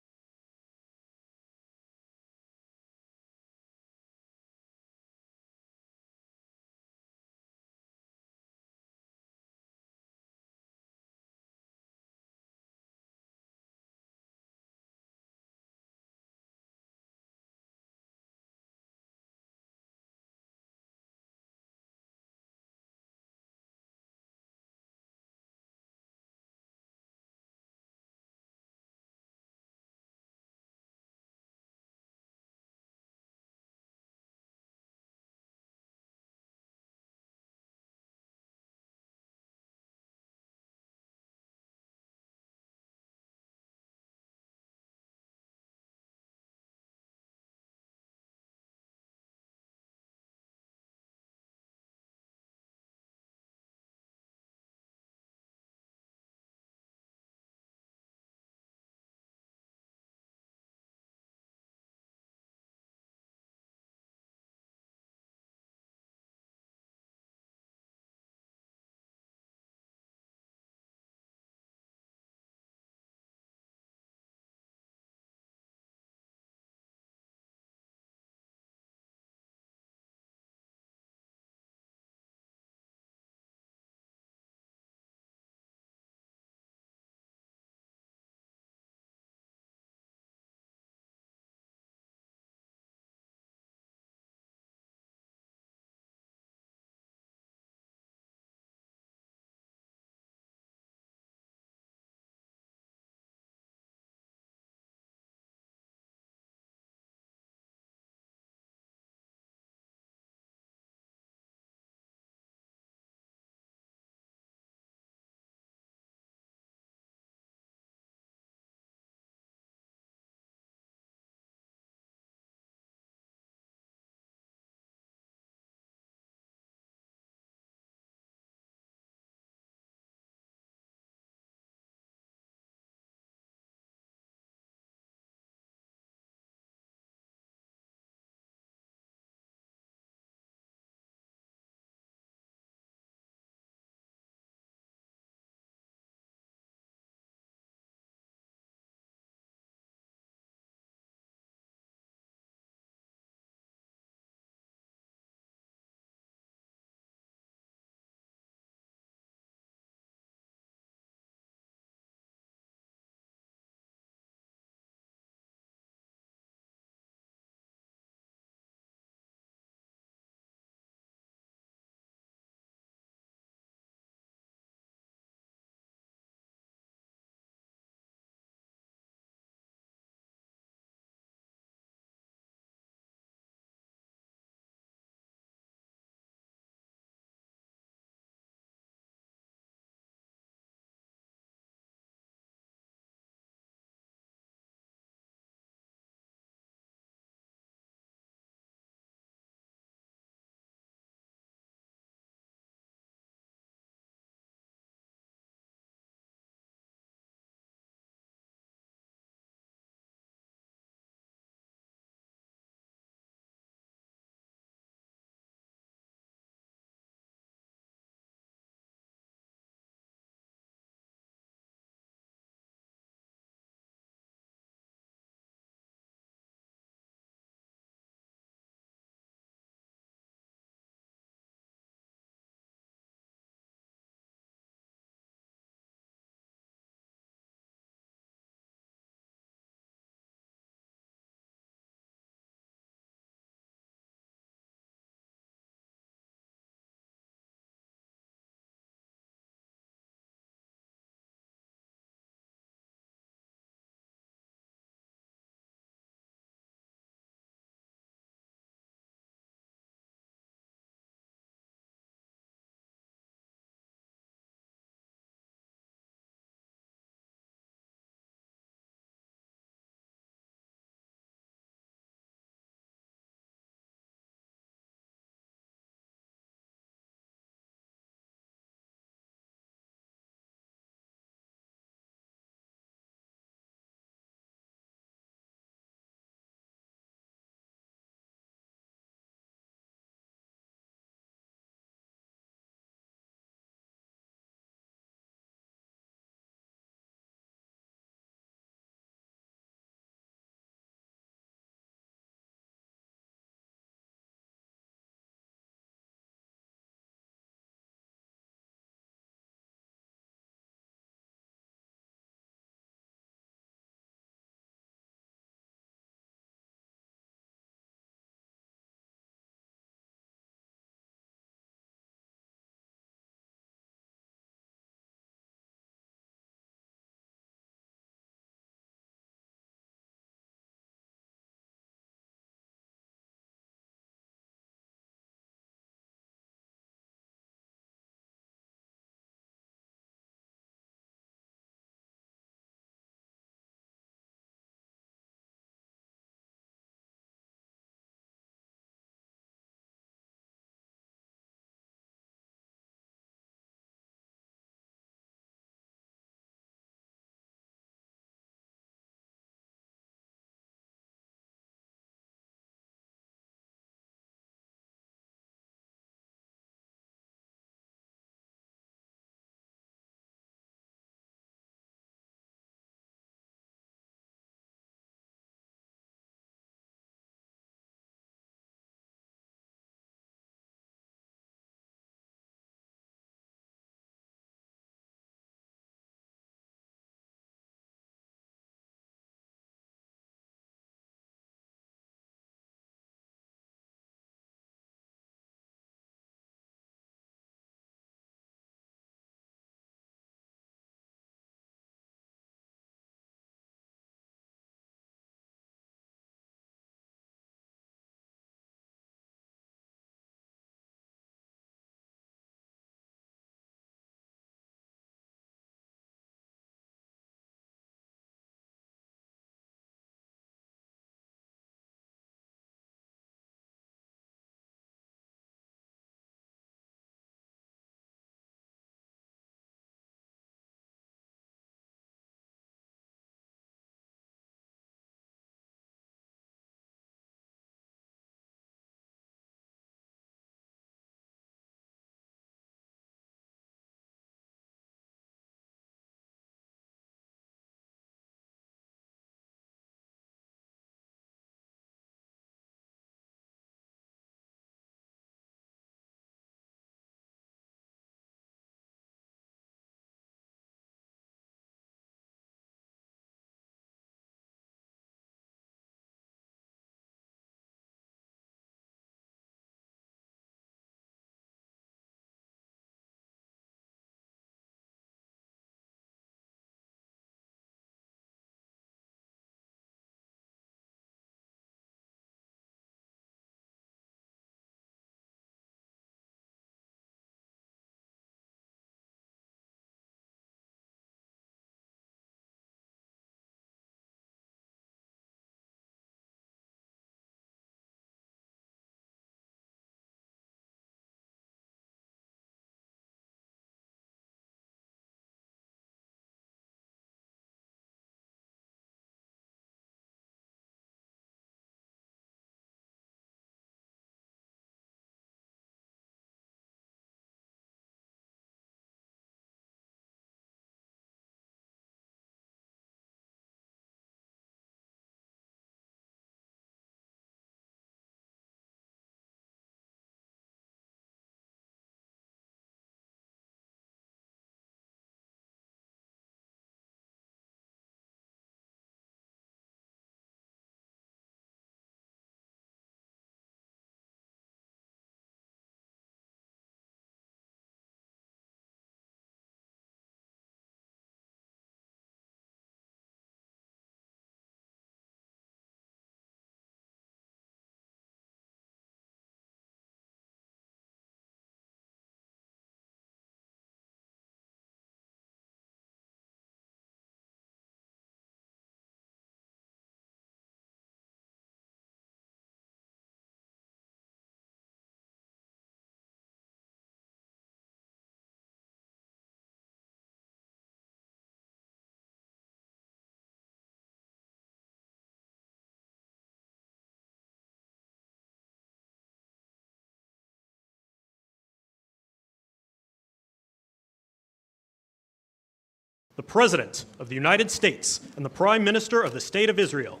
the President of the United States and the Prime Minister of the State of Israel.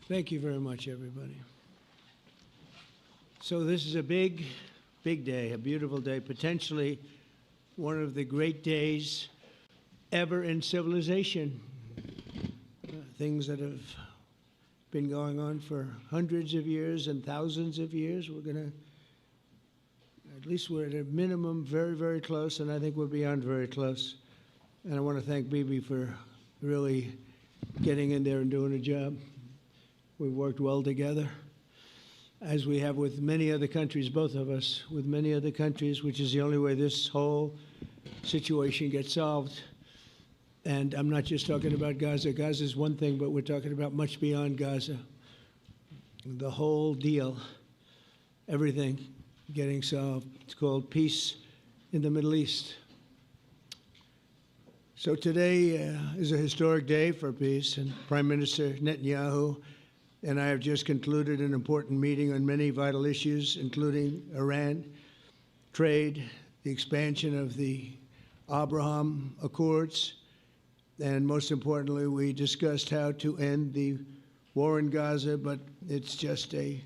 Thank you very much, everybody. So this is a big, big day, a beautiful day, potentially one of the great days ever in civilization. Things that have been going on for hundreds of years and thousands of years. We're going to, at least we're at a minimum very, very close, and I think we're beyond very close. And I want to thank Bibi for really getting in there and doing a job. We've worked well together, as we have with many other countries, both of us, with many other countries, which is the only way this whole situation gets solved. And I'm not just talking about Gaza. Gaza is one thing, but we're talking about much beyond Gaza. The whole deal, everything getting solved. It's called peace in the Middle East. So today is a historic day for peace, and Prime Minister Netanyahu and I have just concluded an important meeting on many vital issues, including Iran, trade, the expansion of the Abraham Accords, and most importantly, we discussed how to end the war in Gaza, but it's just a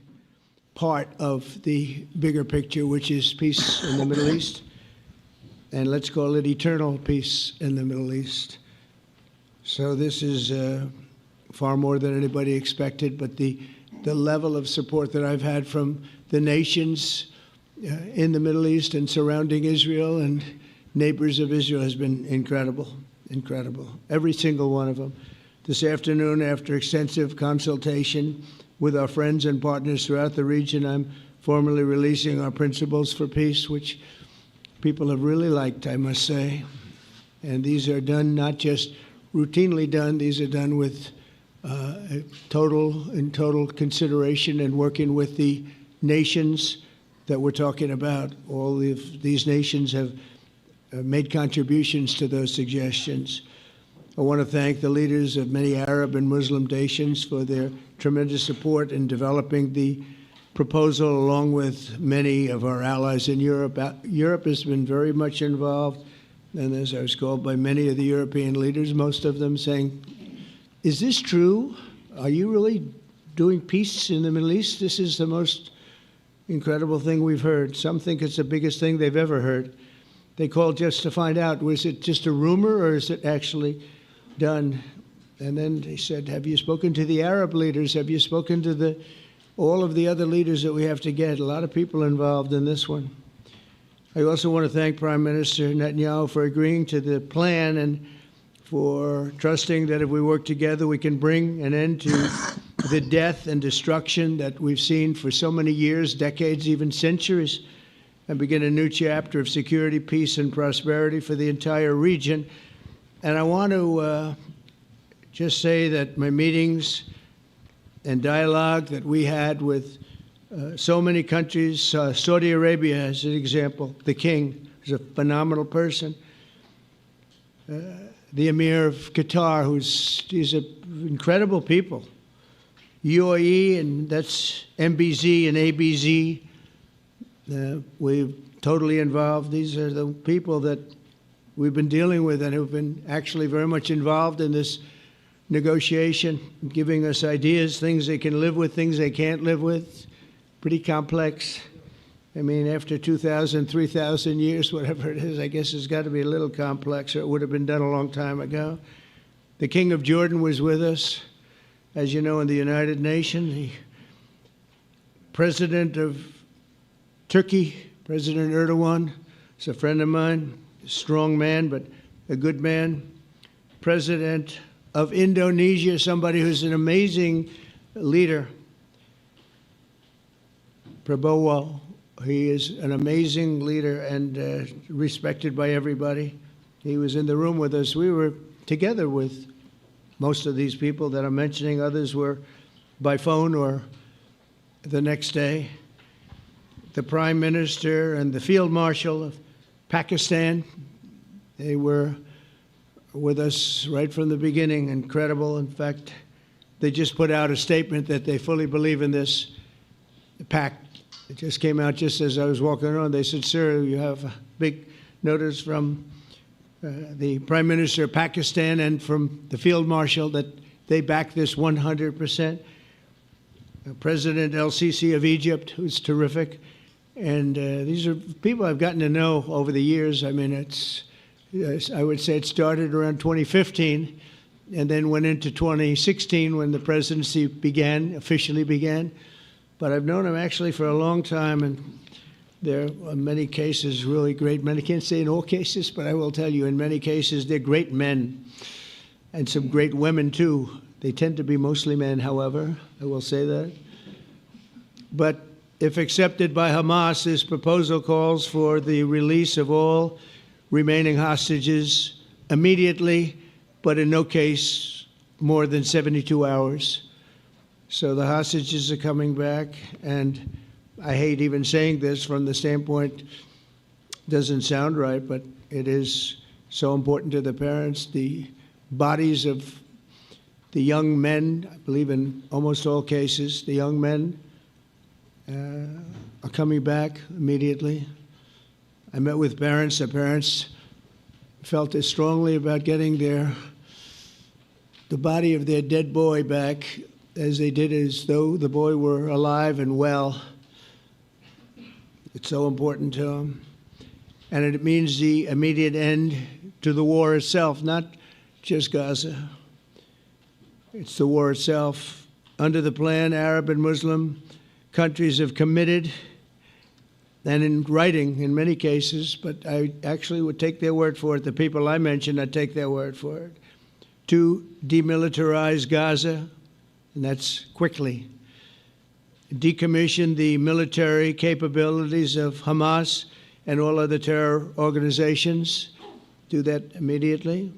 part of the bigger picture, which is peace in the Middle East, and let's call it eternal peace in the Middle East. So this is far more than anybody expected, but the level of support that I've had from the nations in the Middle East and surrounding Israel and neighbors of Israel has been incredible, incredible. Every single one of them. This afternoon, after extensive consultation with our friends and partners throughout the region, I'm formally releasing our principles for peace, which people have really liked, I must say. And these are done, not just routinely done, these are done with total consideration and working with the nations that we're talking about. All of these nations have made contributions to those suggestions. I want to thank the leaders of many Arab and Muslim nations for their tremendous support in developing the proposal, along with many of our allies in Europe. Europe has been very much involved, and as I was called by many of the European leaders, most of them saying, is this true? Are you really doing peace in the Middle East? This is the most incredible thing we've heard. Some think it's the biggest thing they've ever heard. They called just to find out, was it just a rumor or is it actually done? And then they said, have you spoken to the Arab leaders? Have you spoken to all of the other leaders that we have to get? A lot of people involved in this one. I also want to thank Prime Minister Netanyahu for agreeing to the plan and for trusting that if we work together, we can bring an end to the death and destruction that we've seen for so many years, decades, even centuries, and begin a new chapter of security, peace, and prosperity for the entire region. And I want to just say that my meetings and dialogue that we had with so many countries, Saudi Arabia as an example, the king is a phenomenal person. The Emir of Qatar, he's incredible people. UAE, and that's MBZ and ABZ. We're totally involved. These are the people that we've been dealing with and who've been actually very much involved in this negotiation, giving us ideas, things they can live with, things they can't live with. Pretty complex. I mean, after 2,000, 3,000 years, whatever it is, I guess it's got to be a little complex, or it would have been done a long time ago. The King of Jordan was with us, as you know, in the United Nations. The President of Turkey, President Erdogan, is a friend of mine, a strong man, but a good man. President of Indonesia, somebody who's an amazing leader, Prabowo. He is an amazing leader and respected by everybody. He was in the room with us. We were together with most of these people that I'm mentioning. Others were by phone or the next day. The Prime Minister and the Field Marshal of Pakistan, they were with us right from the beginning. Incredible. In fact, they just put out a statement that they fully believe in this pact. It just came out just as I was walking around. They said, sir, you have a big notice from the Prime Minister of Pakistan and from the Field Marshal that they back this 100%. President El-Sisi of Egypt, who's terrific. And these are people I've gotten to know over the years. I mean, I would say it started around 2015 and then went into 2016 when the presidency officially began. But I've known them actually for a long time, and there are many cases really great men. I can't say in all cases, but I will tell you in many cases they're great men and some great women too. They tend to be mostly men, however, I will say that. But if accepted by Hamas, this proposal calls for the release of all remaining hostages immediately, but in no case more than 72 hours. So the hostages are coming back, and I hate even saying this from the standpoint, doesn't sound right, but it is so important to the parents. The bodies of the young men, I believe in almost all cases, the young men are coming back immediately. I met with parents. The parents felt as strongly about getting the body of their dead boy back as they did as though the boy were alive and well. It's so important to them. And it means the immediate end to the war itself, not just Gaza. It's the war itself. Under the plan, Arab and Muslim countries have committed, and in writing in many cases, but I actually would take their word for it. The people I mentioned, I'd take their word for it, to demilitarize Gaza, and that's quickly. Decommission the military capabilities of Hamas and all other terror organizations. Do that immediately.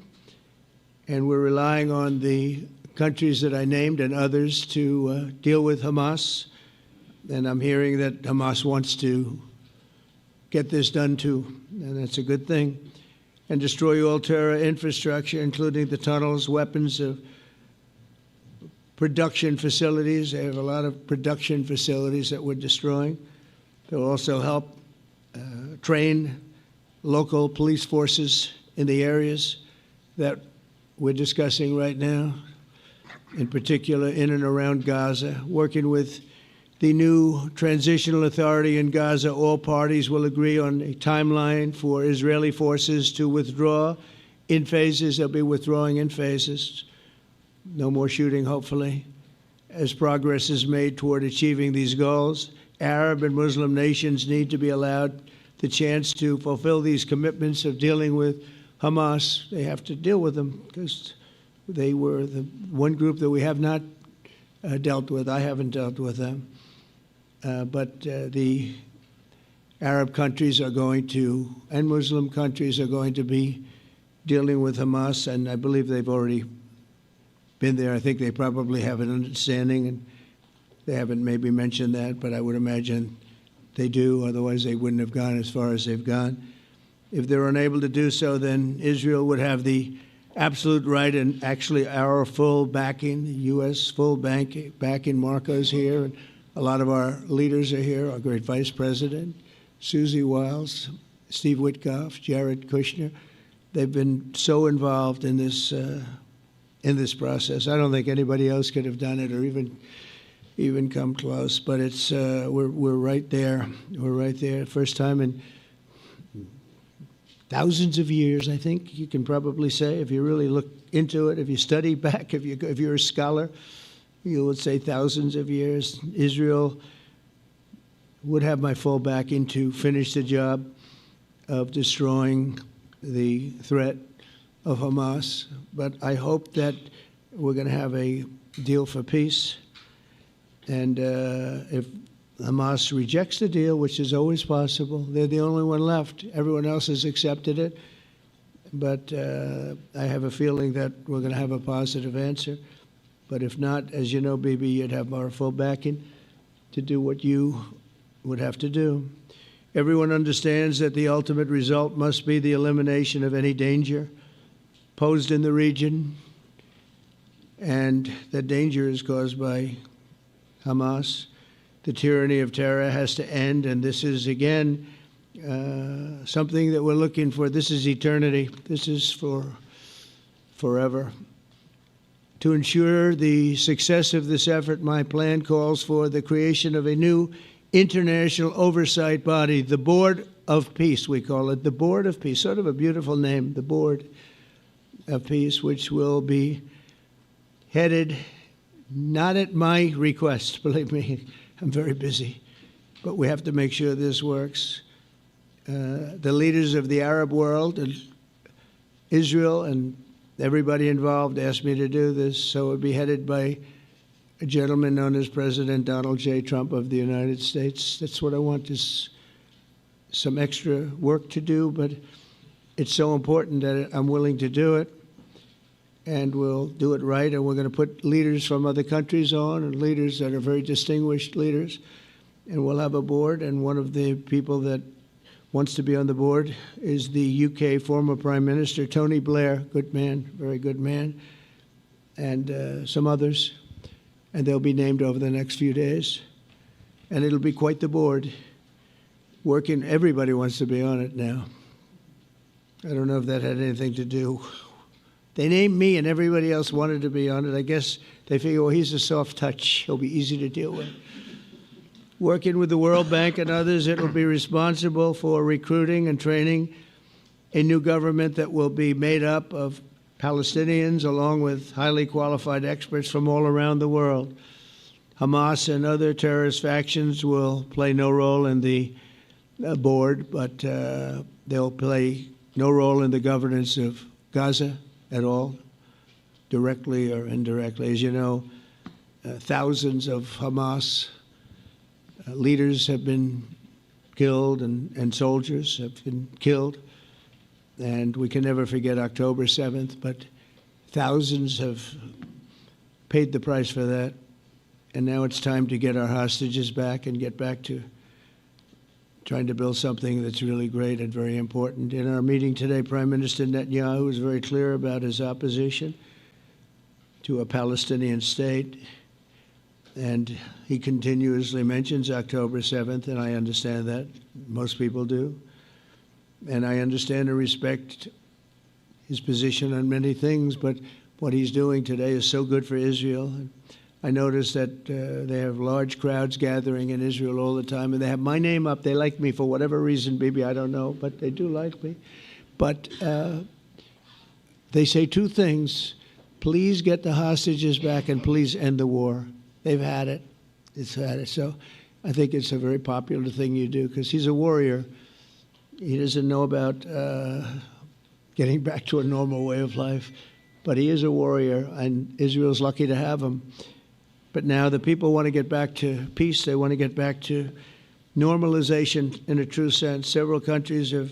And we're relying on the countries that I named and others to deal with Hamas. And I'm hearing that Hamas wants to get this done too, and that's a good thing. And destroy all terror infrastructure, including the tunnels, weapons, production facilities. They have a lot of production facilities that we're destroying. They'll also help train local police forces in the areas that we're discussing right now, in particular in and around Gaza, working with the new transitional authority in Gaza. All parties will agree on a timeline for Israeli forces to withdraw in phases. They'll be withdrawing in phases. No more shooting, hopefully, as progress is made toward achieving these goals. Arab and Muslim nations need to be allowed the chance to fulfill these commitments of dealing with Hamas. They have to deal with them because they were the one group that we have not dealt with. I haven't dealt with them. But the Arab countries are going to, and Muslim countries are going to be dealing with Hamas, and I believe they've already been there. I think they probably have an understanding, and they haven't maybe mentioned that, but I would imagine they do. Otherwise, they wouldn't have gone as far as they've gone. If they're unable to do so, then Israel would have the absolute right and actually our full backing, the U.S. full backing. Marco's here, and a lot of our leaders are here, our great Vice President, Susie Wiles, Steve Witkoff, Jared Kushner. They've been so involved in this process. I don't think anybody else could have done it or even come close, but it's we're right there. We're right there. First time in thousands of years, I think you can probably say, if you really look into it, if you study back, if you're a scholar, you would say thousands of years. Israel would have my full backing to finish the job of destroying the threat of Hamas. But I hope that we're going to have a deal for peace. And if Hamas rejects the deal, which is always possible, they're the only one left. Everyone else has accepted it. But I have a feeling that we're going to have a positive answer. But if not, as you know, Bibi, you'd have our full backing to do what you would have to do. Everyone understands that the ultimate result must be the elimination of any danger, posed in the region, and the danger is caused by Hamas. The tyranny of terror has to end, and this is, again, something that we're looking for. This is eternity. This is for forever. To ensure the success of this effort, my plan calls for the creation of a new international oversight body, the Board of Peace, we call it, the Board of Peace, sort of a beautiful name, the Board of Peace, which will be headed, not at my request, believe me, I'm very busy, but we have to make sure this works. The leaders of the Arab world and Israel and everybody involved asked me to do this, so it would be headed by a gentleman known as President Donald J. Trump of the United States. That's what I want, is some extra work to do, but it's so important that I'm willing to do it, and we'll do it right, and we're going to put leaders from other countries on, and leaders that are very distinguished leaders, and we'll have a board, and one of the people that wants to be on the board is the UK former Prime Minister, Tony Blair, good man, very good man, and some others, and they'll be named over the next few days, and it'll be quite the board. Working, everybody wants to be on it now. I don't know if that had anything to do. They named me and everybody else wanted to be on it. I guess they figure, well, he's a soft touch. He'll be easy to deal with. Working with the World Bank and others, it will be responsible for recruiting and training a new government that will be made up of Palestinians along with highly qualified experts from all around the world. Hamas and other terrorist factions will play no role in the board, but they'll play no role in the governance of Gaza at all, directly or indirectly. As you know, thousands of Hamas leaders have been killed and soldiers have been killed. And we can never forget October 7th, but thousands have paid the price for that. And now it's time to get our hostages back and get back to trying to build something that's really great and very important. In our meeting today, Prime Minister Netanyahu was very clear about his opposition to a Palestinian state. And he continuously mentions October 7th, and I understand that. Most people do. And I understand and respect his position on many things, but what he's doing today is so good for Israel. I notice that they have large crowds gathering in Israel all the time, and they have my name up. They like me for whatever reason, maybe I don't know, but they do like me. But they say two things. Please get the hostages back and please end the war. They've had it. It's had it. So I think it's a very popular thing you do because he's a warrior. He doesn't know about getting back to a normal way of life, but he is a warrior, and Israel's lucky to have him. But now the people want to get back to peace. They want to get back to normalization in a true sense. Several countries have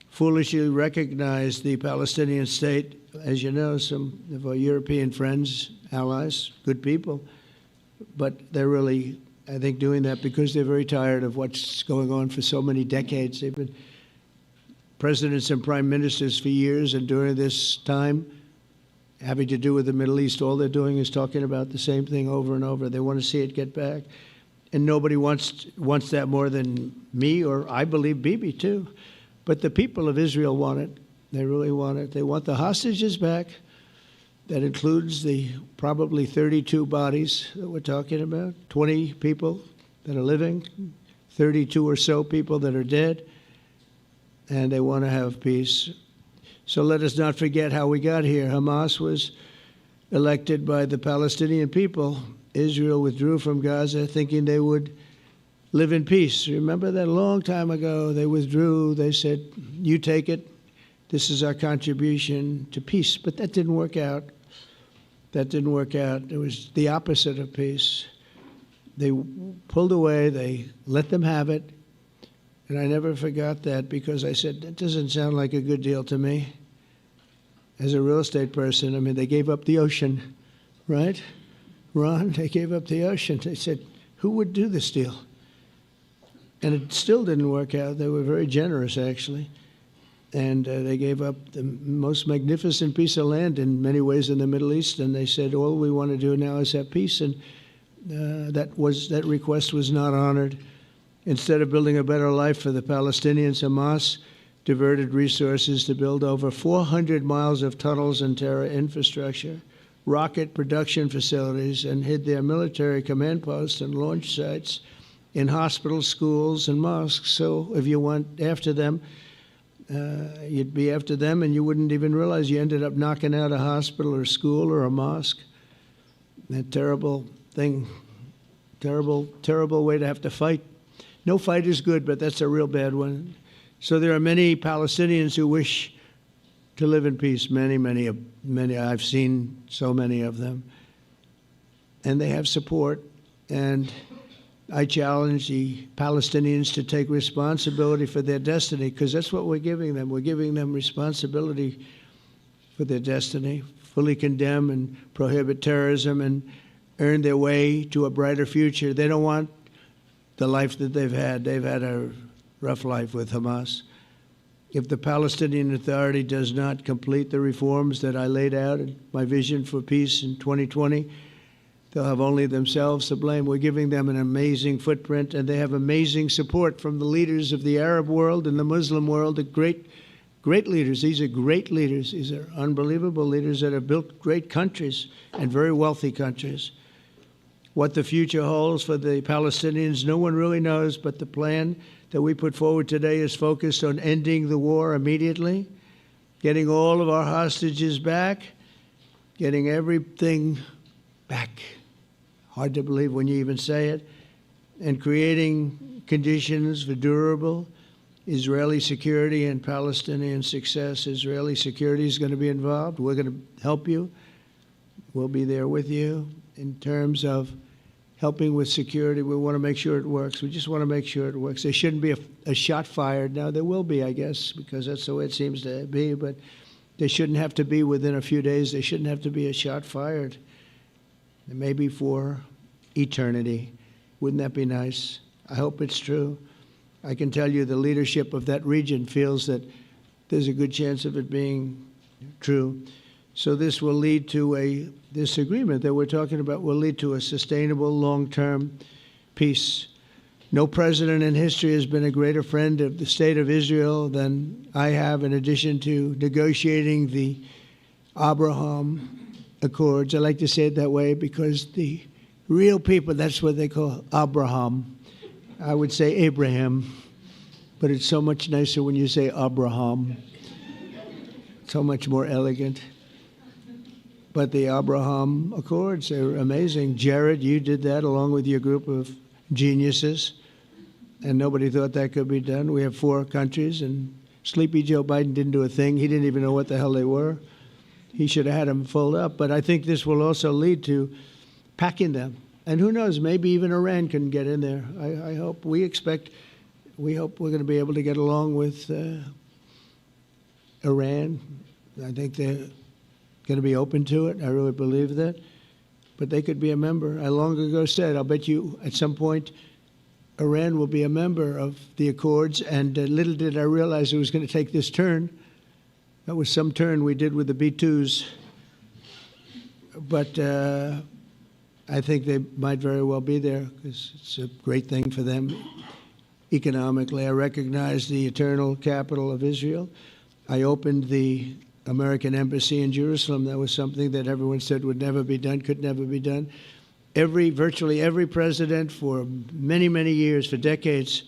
foolishly recognized the Palestinian state. As you know, some of our European friends, allies, good people, but they're really, I think, doing that because they're very tired of what's going on for so many decades. They've been presidents and prime ministers for years, and during this time, having to do with the Middle East, all they're doing is talking about the same thing over and over. They want to see it get back. And nobody wants that more than me, or I believe Bibi too. But the people of Israel want it. They really want it. They want the hostages back. That includes the probably 32 bodies that we're talking about, 20 people that are living, 32 or so people that are dead, and they want to have peace. So let us not forget how we got here. Hamas was elected by the Palestinian people. Israel withdrew from Gaza thinking they would live in peace. Remember that a long time ago, they withdrew. They said, you take it. This is our contribution to peace. But that didn't work out. That didn't work out. It was the opposite of peace. They pulled away. They let them have it. And I never forgot that because I said, that doesn't sound like a good deal to me. As a real estate person, I mean, they gave up the ocean, right? Ron, they gave up the ocean. They said, who would do this deal? And it still didn't work out. They were very generous, actually. And they gave up the most magnificent piece of land in many ways in the Middle East, and they said, all we want to do now is have peace, and that request was not honored. Instead of building a better life for the Palestinians, Hamas diverted resources to build over 400 miles of tunnels and terror infrastructure, rocket production facilities, and hid their military command posts and launch sites in hospitals, schools, and mosques. So if you went after them, you'd be after them, and you wouldn't even realize you ended up knocking out a hospital or a school or a mosque. That terrible thing, terrible, terrible way to have to fight. No fight is good, but that's a real bad one. So there are many Palestinians who wish to live in peace. Many. I've seen so many of them. And they have support. And I challenge the Palestinians to take responsibility for their destiny, because that's what we're giving them. We're giving them responsibility for their destiny, fully condemn and prohibit terrorism and earn their way to a brighter future. They don't want the life that they've had. They've had a rough life with Hamas. If the Palestinian Authority does not complete the reforms that I laid out in my vision for peace in 2020, they'll have only themselves to blame. We're giving them an amazing footprint, and they have amazing support from the leaders of the Arab world and the Muslim world, the great leaders. These are great leaders. These are unbelievable leaders that have built great countries and very wealthy countries. What the future holds for the Palestinians, no one really knows, but the plan that we put forward today is focused on ending the war immediately, getting all of our hostages back, getting everything back. Hard to believe when you even say it, and creating conditions for durable Israeli security and Palestinian success. Israeli security is going to be involved. We're going to help you. We'll be there with you in terms of helping with security. We want to make sure it works. We just want to make sure it works. There shouldn't be a shot fired. Now, there will be, I guess, because that's the way it seems to be, but there shouldn't have to be within a few days. There shouldn't have to be a shot fired. And maybe for eternity. Wouldn't that be nice? I hope it's true. I can tell you the leadership of that region feels that there's a good chance of it being true. So this will lead to this agreement that we're talking about will lead to a sustainable long-term peace. No president in history has been a greater friend of the state of Israel than I have, in addition to negotiating the Abraham Accords. I like to say it that way because the real people, that's what they call Abraham. I would say Abraham, but it's so much nicer when you say Abraham. So much more elegant. But the Abraham Accords, they're amazing. Jared, you did that along with your group of geniuses, and nobody thought that could be done. We have 4 countries, and Sleepy Joe Biden didn't do a thing. He didn't even know what the hell they were. He should have had them fold up. But I think this will also lead to packing them. And who knows, maybe even Iran can get in there. I hope, we hope we're going to be able to get along with Iran. I think they're going to be open to it. I really believe that. But they could be a member. I long ago said, I'll bet you at some point Iran will be a member of the Accords. And little did I realize it was going to take this turn. That was some turn we did with the B-2s. But I think they might very well be there because it's a great thing for them economically. I recognize the eternal capital of Israel. I opened the American embassy in Jerusalem. That was something that everyone said would never be done, could never be done. Virtually every president for many, many years, for decades,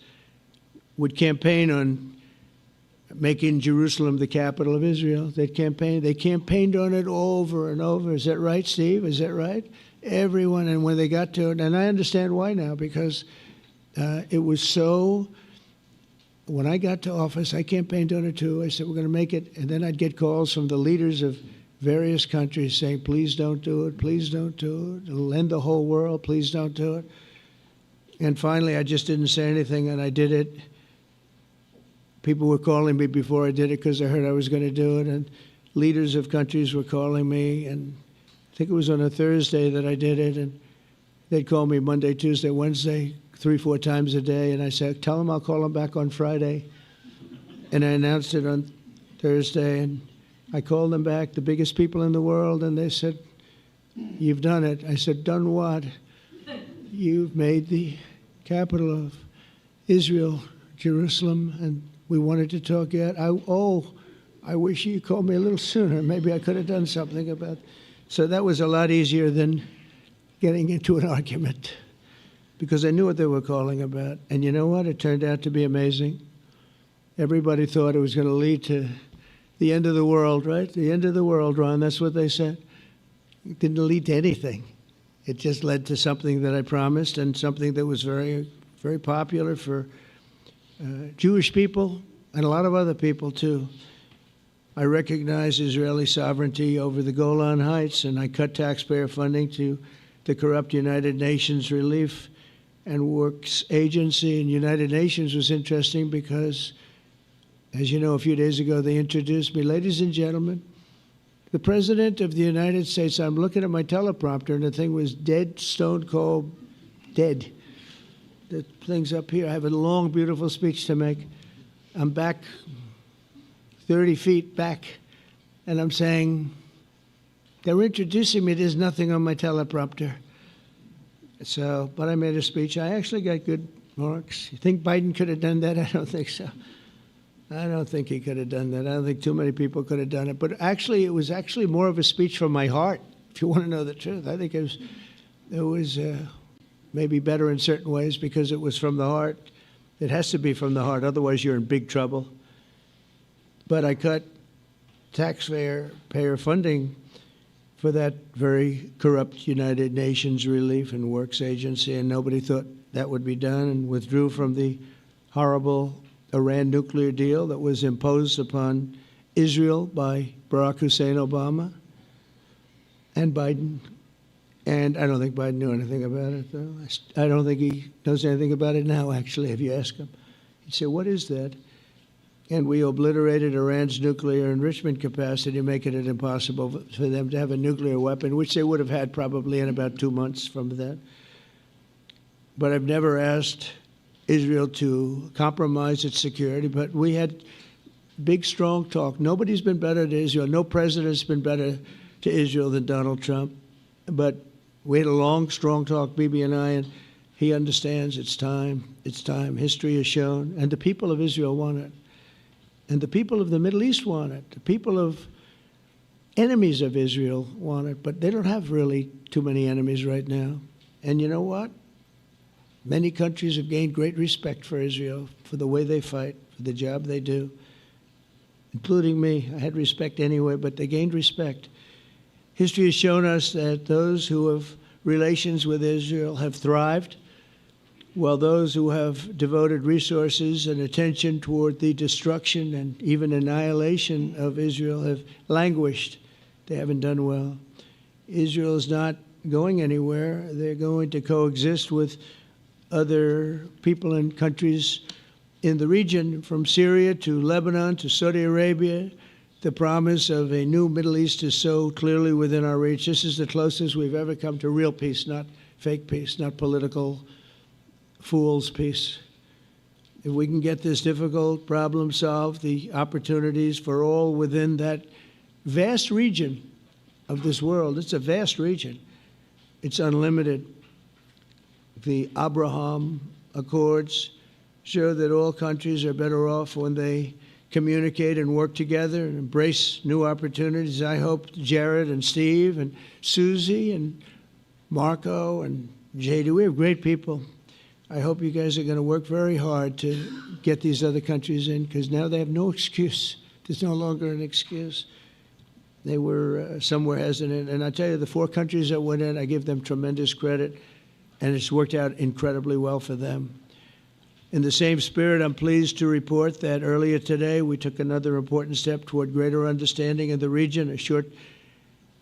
would campaign on making Jerusalem the capital of Israel. They campaigned on it over and over. Is that right, Steve? Is that right? Everyone, and when they got to it, and I understand why now, because it was so. When I got to office, I campaigned on it too. I said, we're going to make it. And then I'd get calls from the leaders of various countries saying, please don't do it, please don't do it. It'll end the whole world, please don't do it. And finally, I just didn't say anything, and I did it. People were calling me before I did it because they heard I was going to do it, and leaders of countries were calling me, and I think it was on a Thursday that I did it, and they'd call me Monday, Tuesday, Wednesday, 3-4 times a day, and I said, tell them I'll call them back on Friday. And I announced it on Thursday, and I called them back, the biggest people in the world, and they said, "You've done it." I said, "Done what?" "You've made the capital of Israel, Jerusalem, and we wanted to talk yet." I wish you called me a little sooner. Maybe I could have done something about it. So that was a lot easier than getting into an argument, because I knew what they were calling about. And you know what? It turned out to be amazing. Everybody thought it was going to lead to the end of the world, right? The end of the world, Ron, that's what they said. It didn't lead to anything. It just led to something that I promised, and something that was very, very popular for Jewish people and a lot of other people too. I recognize Israeli sovereignty over the Golan Heights, and I cut taxpayer funding to the corrupt United Nations Relief and Works Agency. And United Nations was interesting because, as you know, a few days ago they introduced me. Ladies and gentlemen, the President of the United States. I'm looking at my teleprompter, and the thing was dead, stone cold, dead. The thing's up here. I have a long, beautiful speech to make. I'm back 30 feet back, and I'm saying, they're introducing me. There's nothing on my teleprompter. So, but I made a speech. I actually got good marks. You think Biden could have done that? I don't think so. I don't think he could have done that. I don't think too many people could have done it. But actually, it was actually more of a speech from my heart, if you want to know the truth. I think it was maybe better in certain ways because it was from the heart. It has to be from the heart. Otherwise, you're in big trouble. But I cut taxpayer funding for that very corrupt United Nations Relief and Works Agency, and nobody thought that would be done, and withdrew from the horrible Iran nuclear deal that was imposed upon Israel by Barack Hussein Obama and Biden. And I don't think Biden knew anything about it, though. I don't think he knows anything about it now, actually, if you ask him. He'd say, "What is that?" And we obliterated Iran's nuclear enrichment capacity, making it impossible for them to have a nuclear weapon, which they would have had probably in about 2 months from that. But I've never asked Israel to compromise its security, but we had big, strong talk. Nobody's been better to Israel. No president's been better to Israel than Donald Trump. But we had a long, strong talk, Bibi and I, and he understands it's time. It's time. History has shown, and the people of Israel want it. And the people of the Middle East want it. The people of enemies of Israel want it, but they don't have really too many enemies right now. And you know what? Many countries have gained great respect for Israel, for the way they fight, for the job they do, including me. I had respect anyway, but they gained respect. History has shown us that those who have relations with Israel have thrived, while those who have devoted resources and attention toward the destruction and even annihilation of Israel have languished. They haven't done well. Israel is not going anywhere. They're going to coexist with other people and countries in the region, from Syria to Lebanon to Saudi Arabia. The promise of a new Middle East is so clearly within our reach. This is the closest we've ever come to real peace, not fake peace, not political fool's peace. If we can get this difficult problem solved, the opportunities for all within that vast region of this world, it's a vast region, it's unlimited. The Abraham Accords show that all countries are better off when they communicate and work together and embrace new opportunities. I hope Jared and Steve and Susie and Marco and JD, we have great people. I hope you guys are going to work very hard to get these other countries in, because now they have no excuse. There's no longer an excuse. They were somewhere hesitant. And I tell you, the 4 countries that went in, I give them tremendous credit, and it's worked out incredibly well for them. In the same spirit, I'm pleased to report that earlier today we took another important step toward greater understanding in the region. A short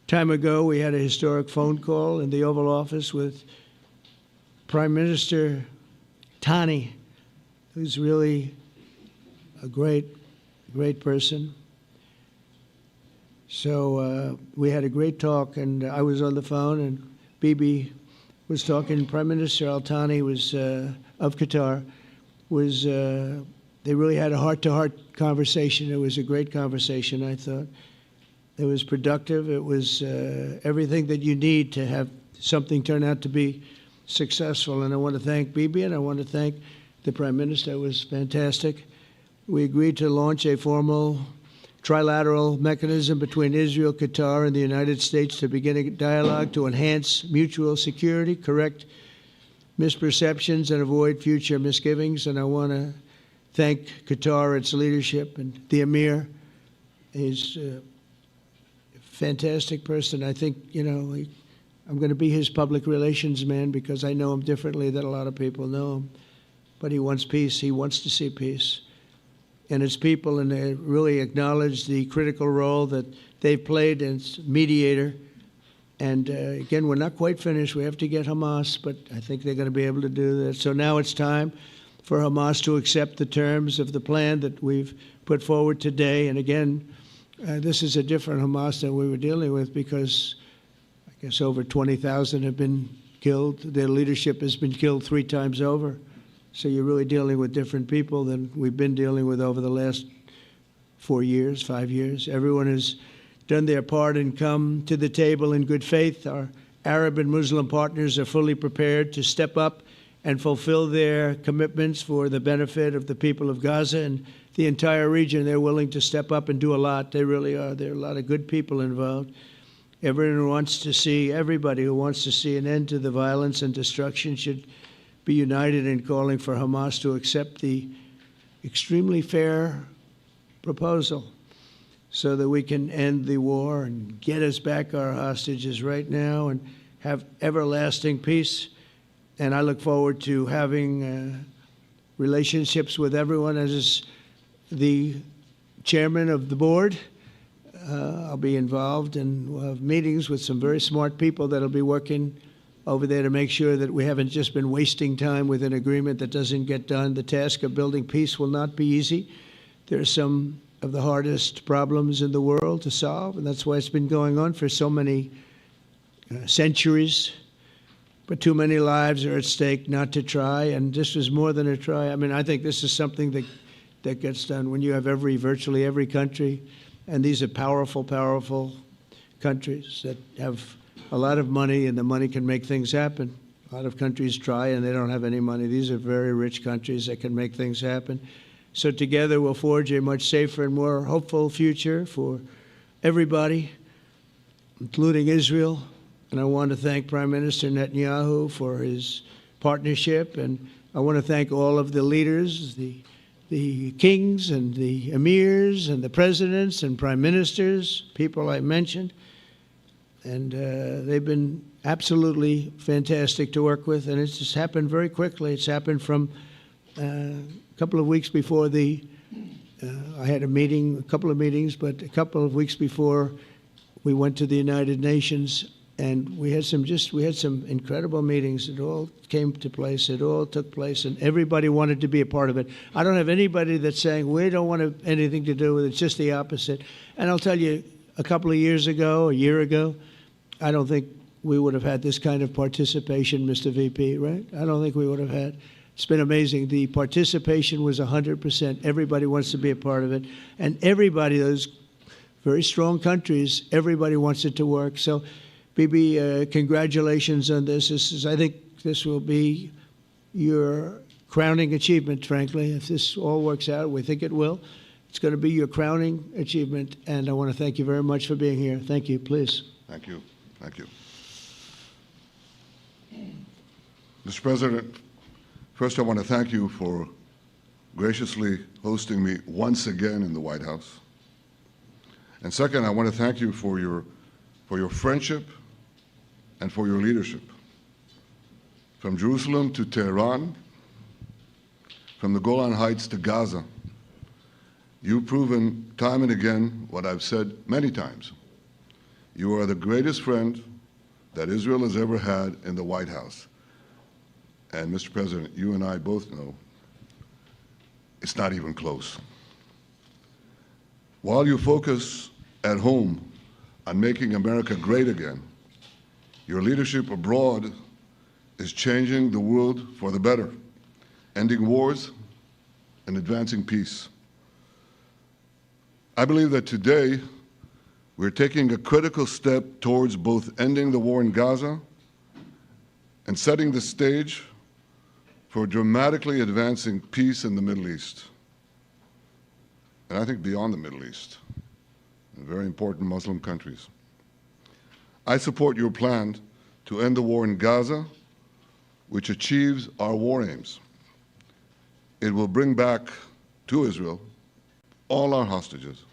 time ago, we had a historic phone call in the Oval Office with Prime Minister Tani, who's really a great person. So we had a great talk, and I was on the phone, and Bibi was talking. Prime Minister Al-Thani was of Qatar. They really had a heart-to-heart conversation. It was a great conversation, I thought. It was productive. It was everything that you need to have something turn out to be successful. And I want to thank Bibi, and I want to thank the Prime Minister. It was fantastic. We agreed to launch a formal trilateral mechanism between Israel, Qatar, and the United States to begin a dialogue to enhance mutual security, correct misperceptions, and avoid future misgivings. And I want to thank Qatar, its leadership, and the Emir. He's a fantastic person. I think, you know, I'm going to be his public relations man because I know him differently than a lot of people know him. But he wants peace. He wants to see peace. And his people, and they really acknowledge the critical role that they've played as mediator. And again, we're not quite finished. We have to get Hamas, but I think they're going to be able to do that. So now it's time for Hamas to accept the terms of the plan that we've put forward today. And again, this is a different Hamas than we were dealing with because I guess over 20,000 have been killed. Their leadership has been killed 3 times over. So you're really dealing with different people than we've been dealing with over the last 4 years, 5 years. Everyone has done their part and come to the table in good faith. Our Arab and Muslim partners are fully prepared to step up and fulfill their commitments for the benefit of the people of Gaza and the entire region. They're willing to step up and do a lot. They really are. There are a lot of good people involved. Everyone who wants to see, everybody who wants to see an end to the violence and destruction should be united in calling for Hamas to accept the extremely fair proposal so that we can end the war and get us back our hostages right now and have everlasting peace. And I look forward to having relationships with everyone. As the chairman of the board, I'll be involved, and we'll have meetings with some very smart people that'll be working over there to make sure that we haven't just been wasting time with an agreement that doesn't get done. The task of building peace will not be easy. There are some of the hardest problems in the world to solve, and that's why it's been going on for so many centuries. But too many lives are at stake not to try, and this was more than a try. I mean, I think this is something that gets done when you have virtually every country, and these are powerful, powerful countries that have a lot of money, and the money can make things happen. A lot of countries try, and they don't have any money. These are very rich countries that can make things happen. So together we'll forge a much safer and more hopeful future for everybody, including Israel. And I want to thank Prime Minister Netanyahu for his partnership. And I want to thank all of the leaders, the kings and the emirs and the presidents and prime ministers, people I mentioned. And they've been absolutely fantastic to work with. And it's just happened very quickly. It's happened from a couple of weeks before I had a couple of meetings, but a couple of weeks before we went to the United Nations, and we had some incredible meetings. It all came to place. It all took place, and everybody wanted to be a part of it. I don't have anybody that's saying we don't want anything to do with it. It's just the opposite. And I'll tell you, a couple of years ago, a year ago, I don't think we would have had this kind of participation, Mr. VP, right? I don't think we would have had. It's been amazing. The participation was 100%. Everybody wants to be a part of it. And everybody, those very strong countries, everybody wants it to work. So, Bibi, congratulations on this. I think this will be your crowning achievement, frankly. If this all works out, we think it will. It's going to be your crowning achievement. And I want to thank you very much for being here. Thank you. Please. Thank you. Thank you. Mr. President, first I want to thank you for graciously hosting me once again in the White House. And second, I want to thank you for your friendship and for your leadership. From Jerusalem to Tehran, from the Golan Heights to Gaza, you've proven time and again what I've said many times. You are the greatest friend that Israel has ever had in the White House. And Mr. President, you and I both know it's not even close. While you focus at home on making America great again, your leadership abroad is changing the world for the better, ending wars and advancing peace. I believe that today we're taking a critical step towards both ending the war in Gaza and setting the stage for dramatically advancing peace in the Middle East, and I think beyond the Middle East, in very important Muslim countries. I support your plan to end the war in Gaza, which achieves our war aims. It will bring back to Israel all our hostages,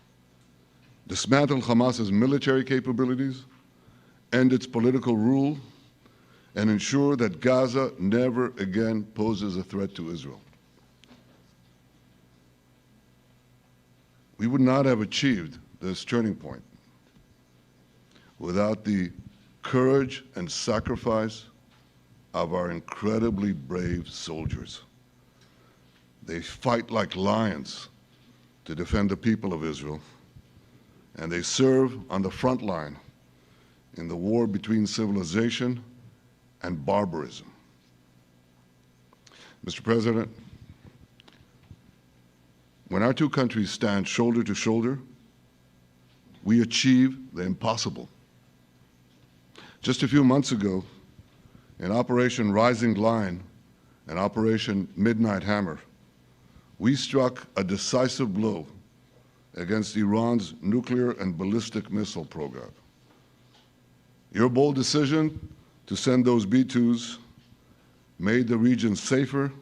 dismantle Hamas's military capabilities, end its political rule, and ensure that Gaza never again poses a threat to Israel. We would not have achieved this turning point without the courage and sacrifice of our incredibly brave soldiers. They fight like lions to defend the people of Israel, and they serve on the front line in the war between civilization and barbarism. Mr. President, when our two countries stand shoulder to shoulder, we achieve the impossible. Just a few months ago, in Operation Rising Lion and Operation Midnight Hammer, we struck a decisive blow against Iran's nuclear and ballistic missile program. Your bold decision to send those B-2s made the region safer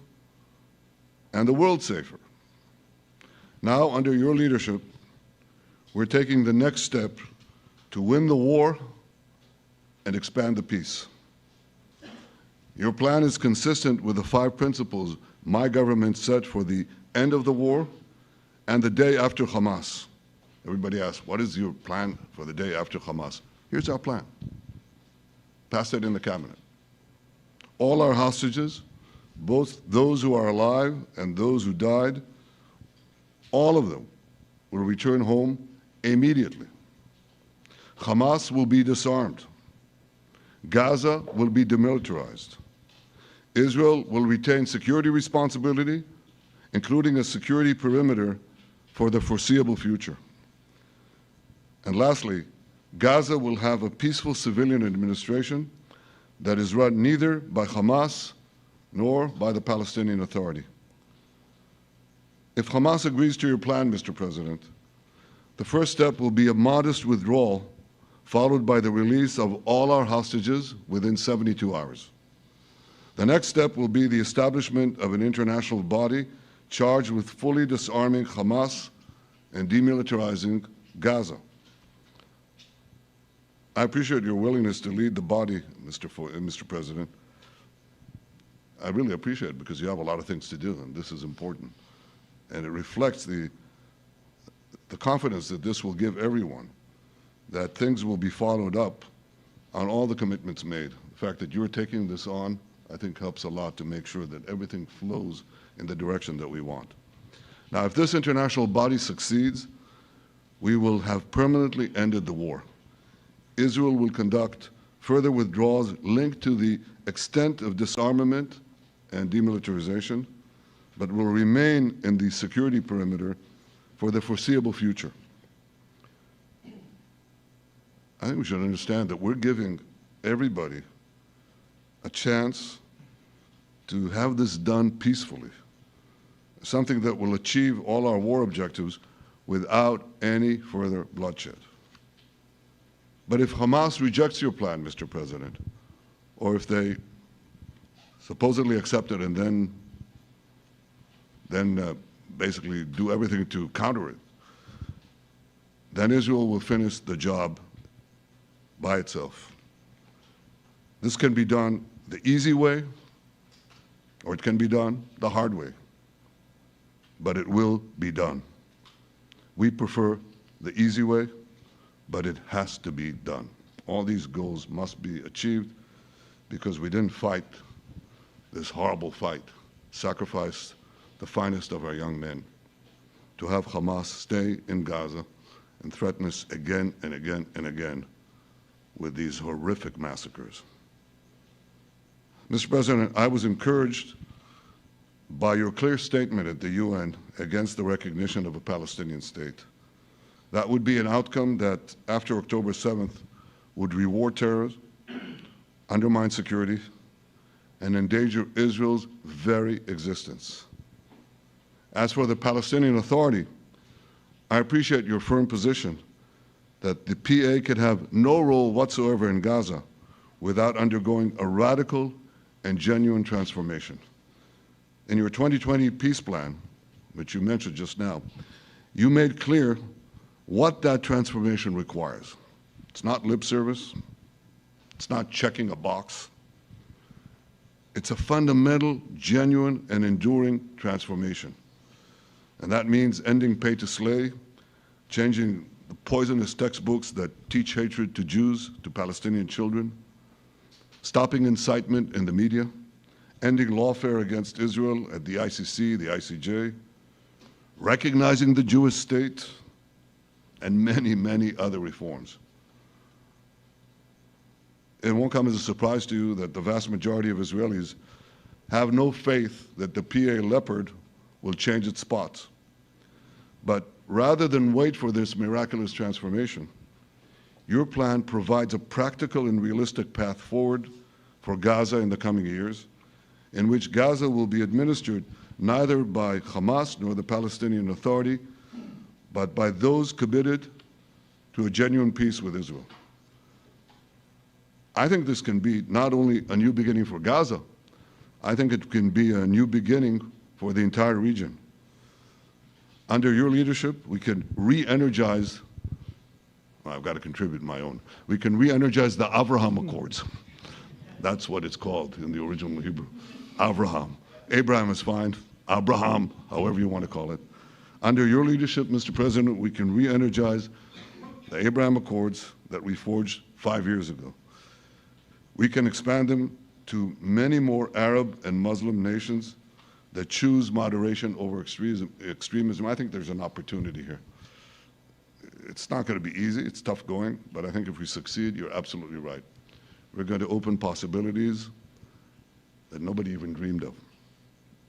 and the world safer. Now, under your leadership, we're taking the next step to win the war and expand the peace. Your plan is consistent with the 5 principles my government set for the end of the war and the day after Hamas. Everybody asks, what is your plan for the day after Hamas? Here's our plan. Passed it in the cabinet. All our hostages, both those who are alive and those who died, all of them will return home immediately. Hamas will be disarmed. Gaza will be demilitarized. Israel will retain security responsibility, including a security perimeter for the foreseeable future. And lastly, Gaza will have a peaceful civilian administration that is run neither by Hamas nor by the Palestinian Authority. If Hamas agrees to your plan, Mr. President, the first step will be a modest withdrawal, followed by the release of all our hostages within 72 hours. The next step will be the establishment of an international body charged with fully disarming Hamas and demilitarizing Gaza. I appreciate your willingness to lead the body, Mr. President. I really appreciate it because you have a lot of things to do, and this is important. And it reflects the confidence that this will give everyone, that things will be followed up on all the commitments made. The fact that you're taking this on, I think, helps a lot to make sure that everything flows in the direction that we want. Now, if this international body succeeds, we will have permanently ended the war. Israel will conduct further withdrawals linked to the extent of disarmament and demilitarization, but will remain in the security perimeter for the foreseeable future. I think we should understand that we're giving everybody a chance to have this done peacefully, something that will achieve all our war objectives without any further bloodshed. But if Hamas rejects your plan, Mr. President, or if they supposedly accept it and then basically do everything to counter it, then Israel will finish the job by itself. This can be done the easy way, or it can be done the hard way, but it will be done. We prefer the easy way, but it has to be done. All these goals must be achieved because we didn't fight this horrible fight, sacrifice the finest of our young men to have Hamas stay in Gaza and threaten us again and again and again with these horrific massacres. Mr. President, I was encouraged by your clear statement at the UN against the recognition of a Palestinian state. That would be an outcome that, after October 7th, would reward terrorism, undermine security, and endanger Israel's very existence. As for the Palestinian Authority, I appreciate your firm position that the PA could have no role whatsoever in Gaza without undergoing a radical and genuine transformation. In your 2020 peace plan, which you mentioned just now, you made clear what that transformation requires. It's not lip service. It's not checking a box. It's a fundamental, genuine, and enduring transformation. And that means ending pay to slay, changing the poisonous textbooks that teach hatred to Jews, to Palestinian children, stopping incitement in the media, ending lawfare against Israel at the ICC, the ICJ, recognizing the Jewish state, and many, many other reforms. It won't come as a surprise to you that the vast majority of Israelis have no faith that the PA Leopard will change its spots. But rather than wait for this miraculous transformation, your plan provides a practical and realistic path forward for Gaza in the coming years, in which Gaza will be administered neither by Hamas nor the Palestinian Authority, but by those committed to a genuine peace with Israel. I think this can be not only a new beginning for Gaza, I think it can be a new beginning for the entire region. Under your leadership, we can re-energize, well, I've got to contribute my own, we can re-energize the Abraham Accords. That's what it's called in the original Hebrew, Abraham. Abraham is fine, Abraham, however you want to call it. Under your leadership, Mr. President, we can re-energize the Abraham Accords that we forged 5 years ago. We can expand them to many more Arab and Muslim nations that choose moderation over extremism. I think there's an opportunity here. It's not going to be easy, it's tough going, but I think if we succeed, you're absolutely right. We're going to open possibilities that nobody even dreamed of.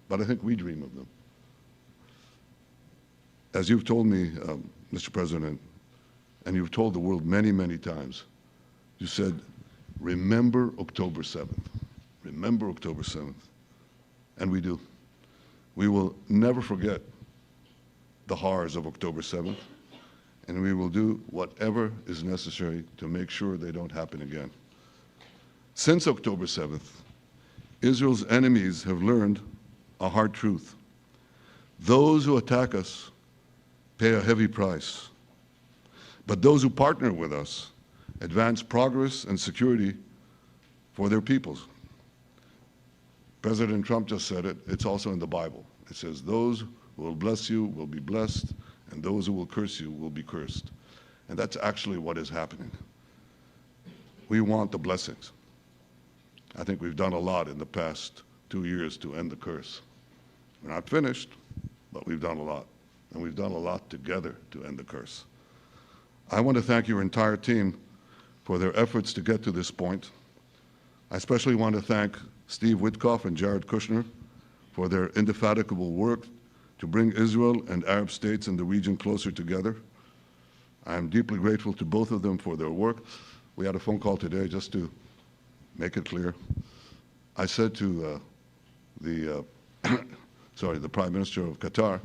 But I think we dream of them. As you've told me, Mr. President, and you've told the world many, many times, you said, remember October 7th. Remember October 7th. And we do. We will never forget the horrors of October 7th, and we will do whatever is necessary to make sure they don't happen again. Since October 7th, Israel's enemies have learned a hard truth. Those who attack us pay a heavy price, but those who partner with us advance progress and security for their peoples. President Trump just said it, it's also in the Bible. It says, those who will bless you will be blessed, and those who will curse you will be cursed. And that's actually what is happening. We want the blessings. I think we've done a lot in the past 2 years to end the curse. We're not finished, but we've done a lot. And we've done a lot together to end the curse. I want to thank your entire team for their efforts to get to this point. I especially want to thank Steve Witkoff and Jared Kushner for their indefatigable work to bring Israel and Arab states in the region closer together. I am deeply grateful to both of them for their work. We had a phone call today just to make it clear. I said to the Prime Minister of Qatar,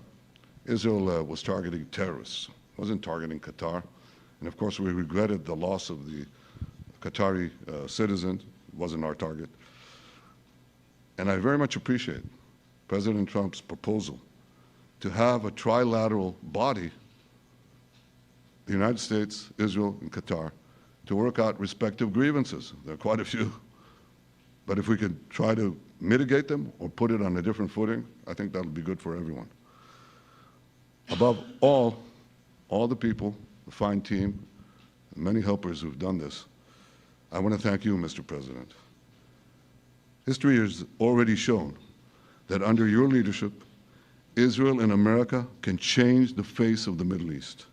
Israel was targeting terrorists, wasn't targeting Qatar. And of course, we regretted the loss of the Qatari citizen. It wasn't our target. And I very much appreciate President Trump's proposal to have a trilateral body, the United States, Israel, and Qatar, to work out respective grievances. There are quite a few. But if we could try to mitigate them or put it on a different footing, I think that would be good for everyone. Above all the people, the fine team, and many helpers who've done this, I want to thank you, Mr. President. History has already shown that under your leadership, Israel and America can change the face of the Middle East.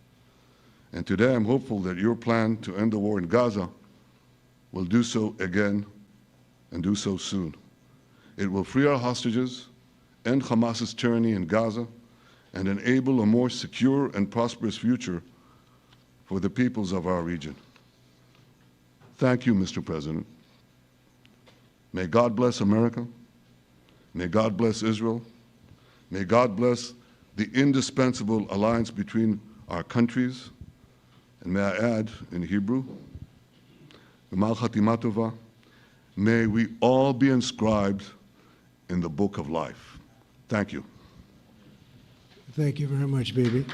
And today I'm hopeful that your plan to end the war in Gaza will do so again and do so soon. It will free our hostages, end Hamas's tyranny in Gaza, and enable a more secure and prosperous future for the peoples of our region. Thank you, Mr. President. May God bless America. May God bless Israel. May God bless the indispensable alliance between our countries. And may I add in Hebrew, G'mal Chatima Tova, may we all be inscribed in the book of life. Thank you. Thank you very much, Bibi.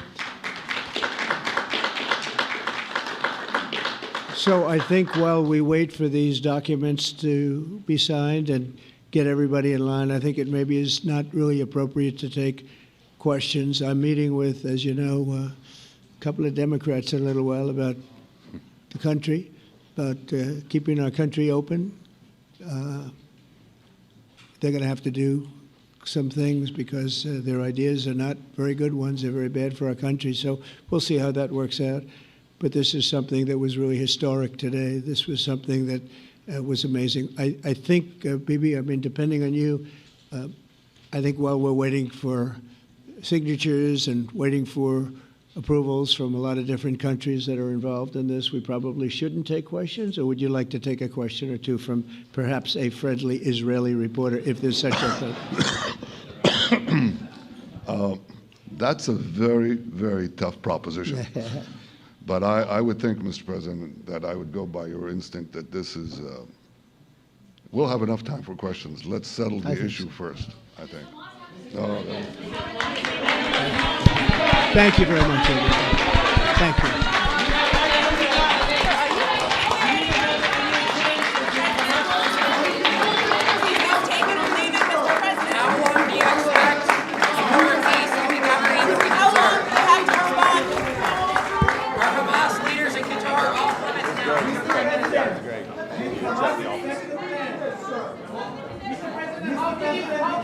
So I think while we wait for these documents to be signed and get everybody in line, I think it maybe is not really appropriate to take questions. I'm meeting with, as you know, a couple of Democrats in a little while about the country, about keeping our country open. They're going to have to do some things because their ideas are not very good ones. They're very bad for our country. So we'll see how that works out. But this is something that was really historic today. This was something that was amazing. I think, Bibi, I mean, depending on you, I think while we're waiting for signatures and waiting for approvals from a lot of different countries that are involved in this, we probably shouldn't take questions? Or would you like to take a question or two from perhaps a friendly Israeli reporter, if there's such a thing? That's a very, very tough proposition. But I would think, Mr. President, that I would go by your instinct that this is, we'll have enough time for questions. Let's settle the issue first, I think. Thank you very much, everybody. Thank you. How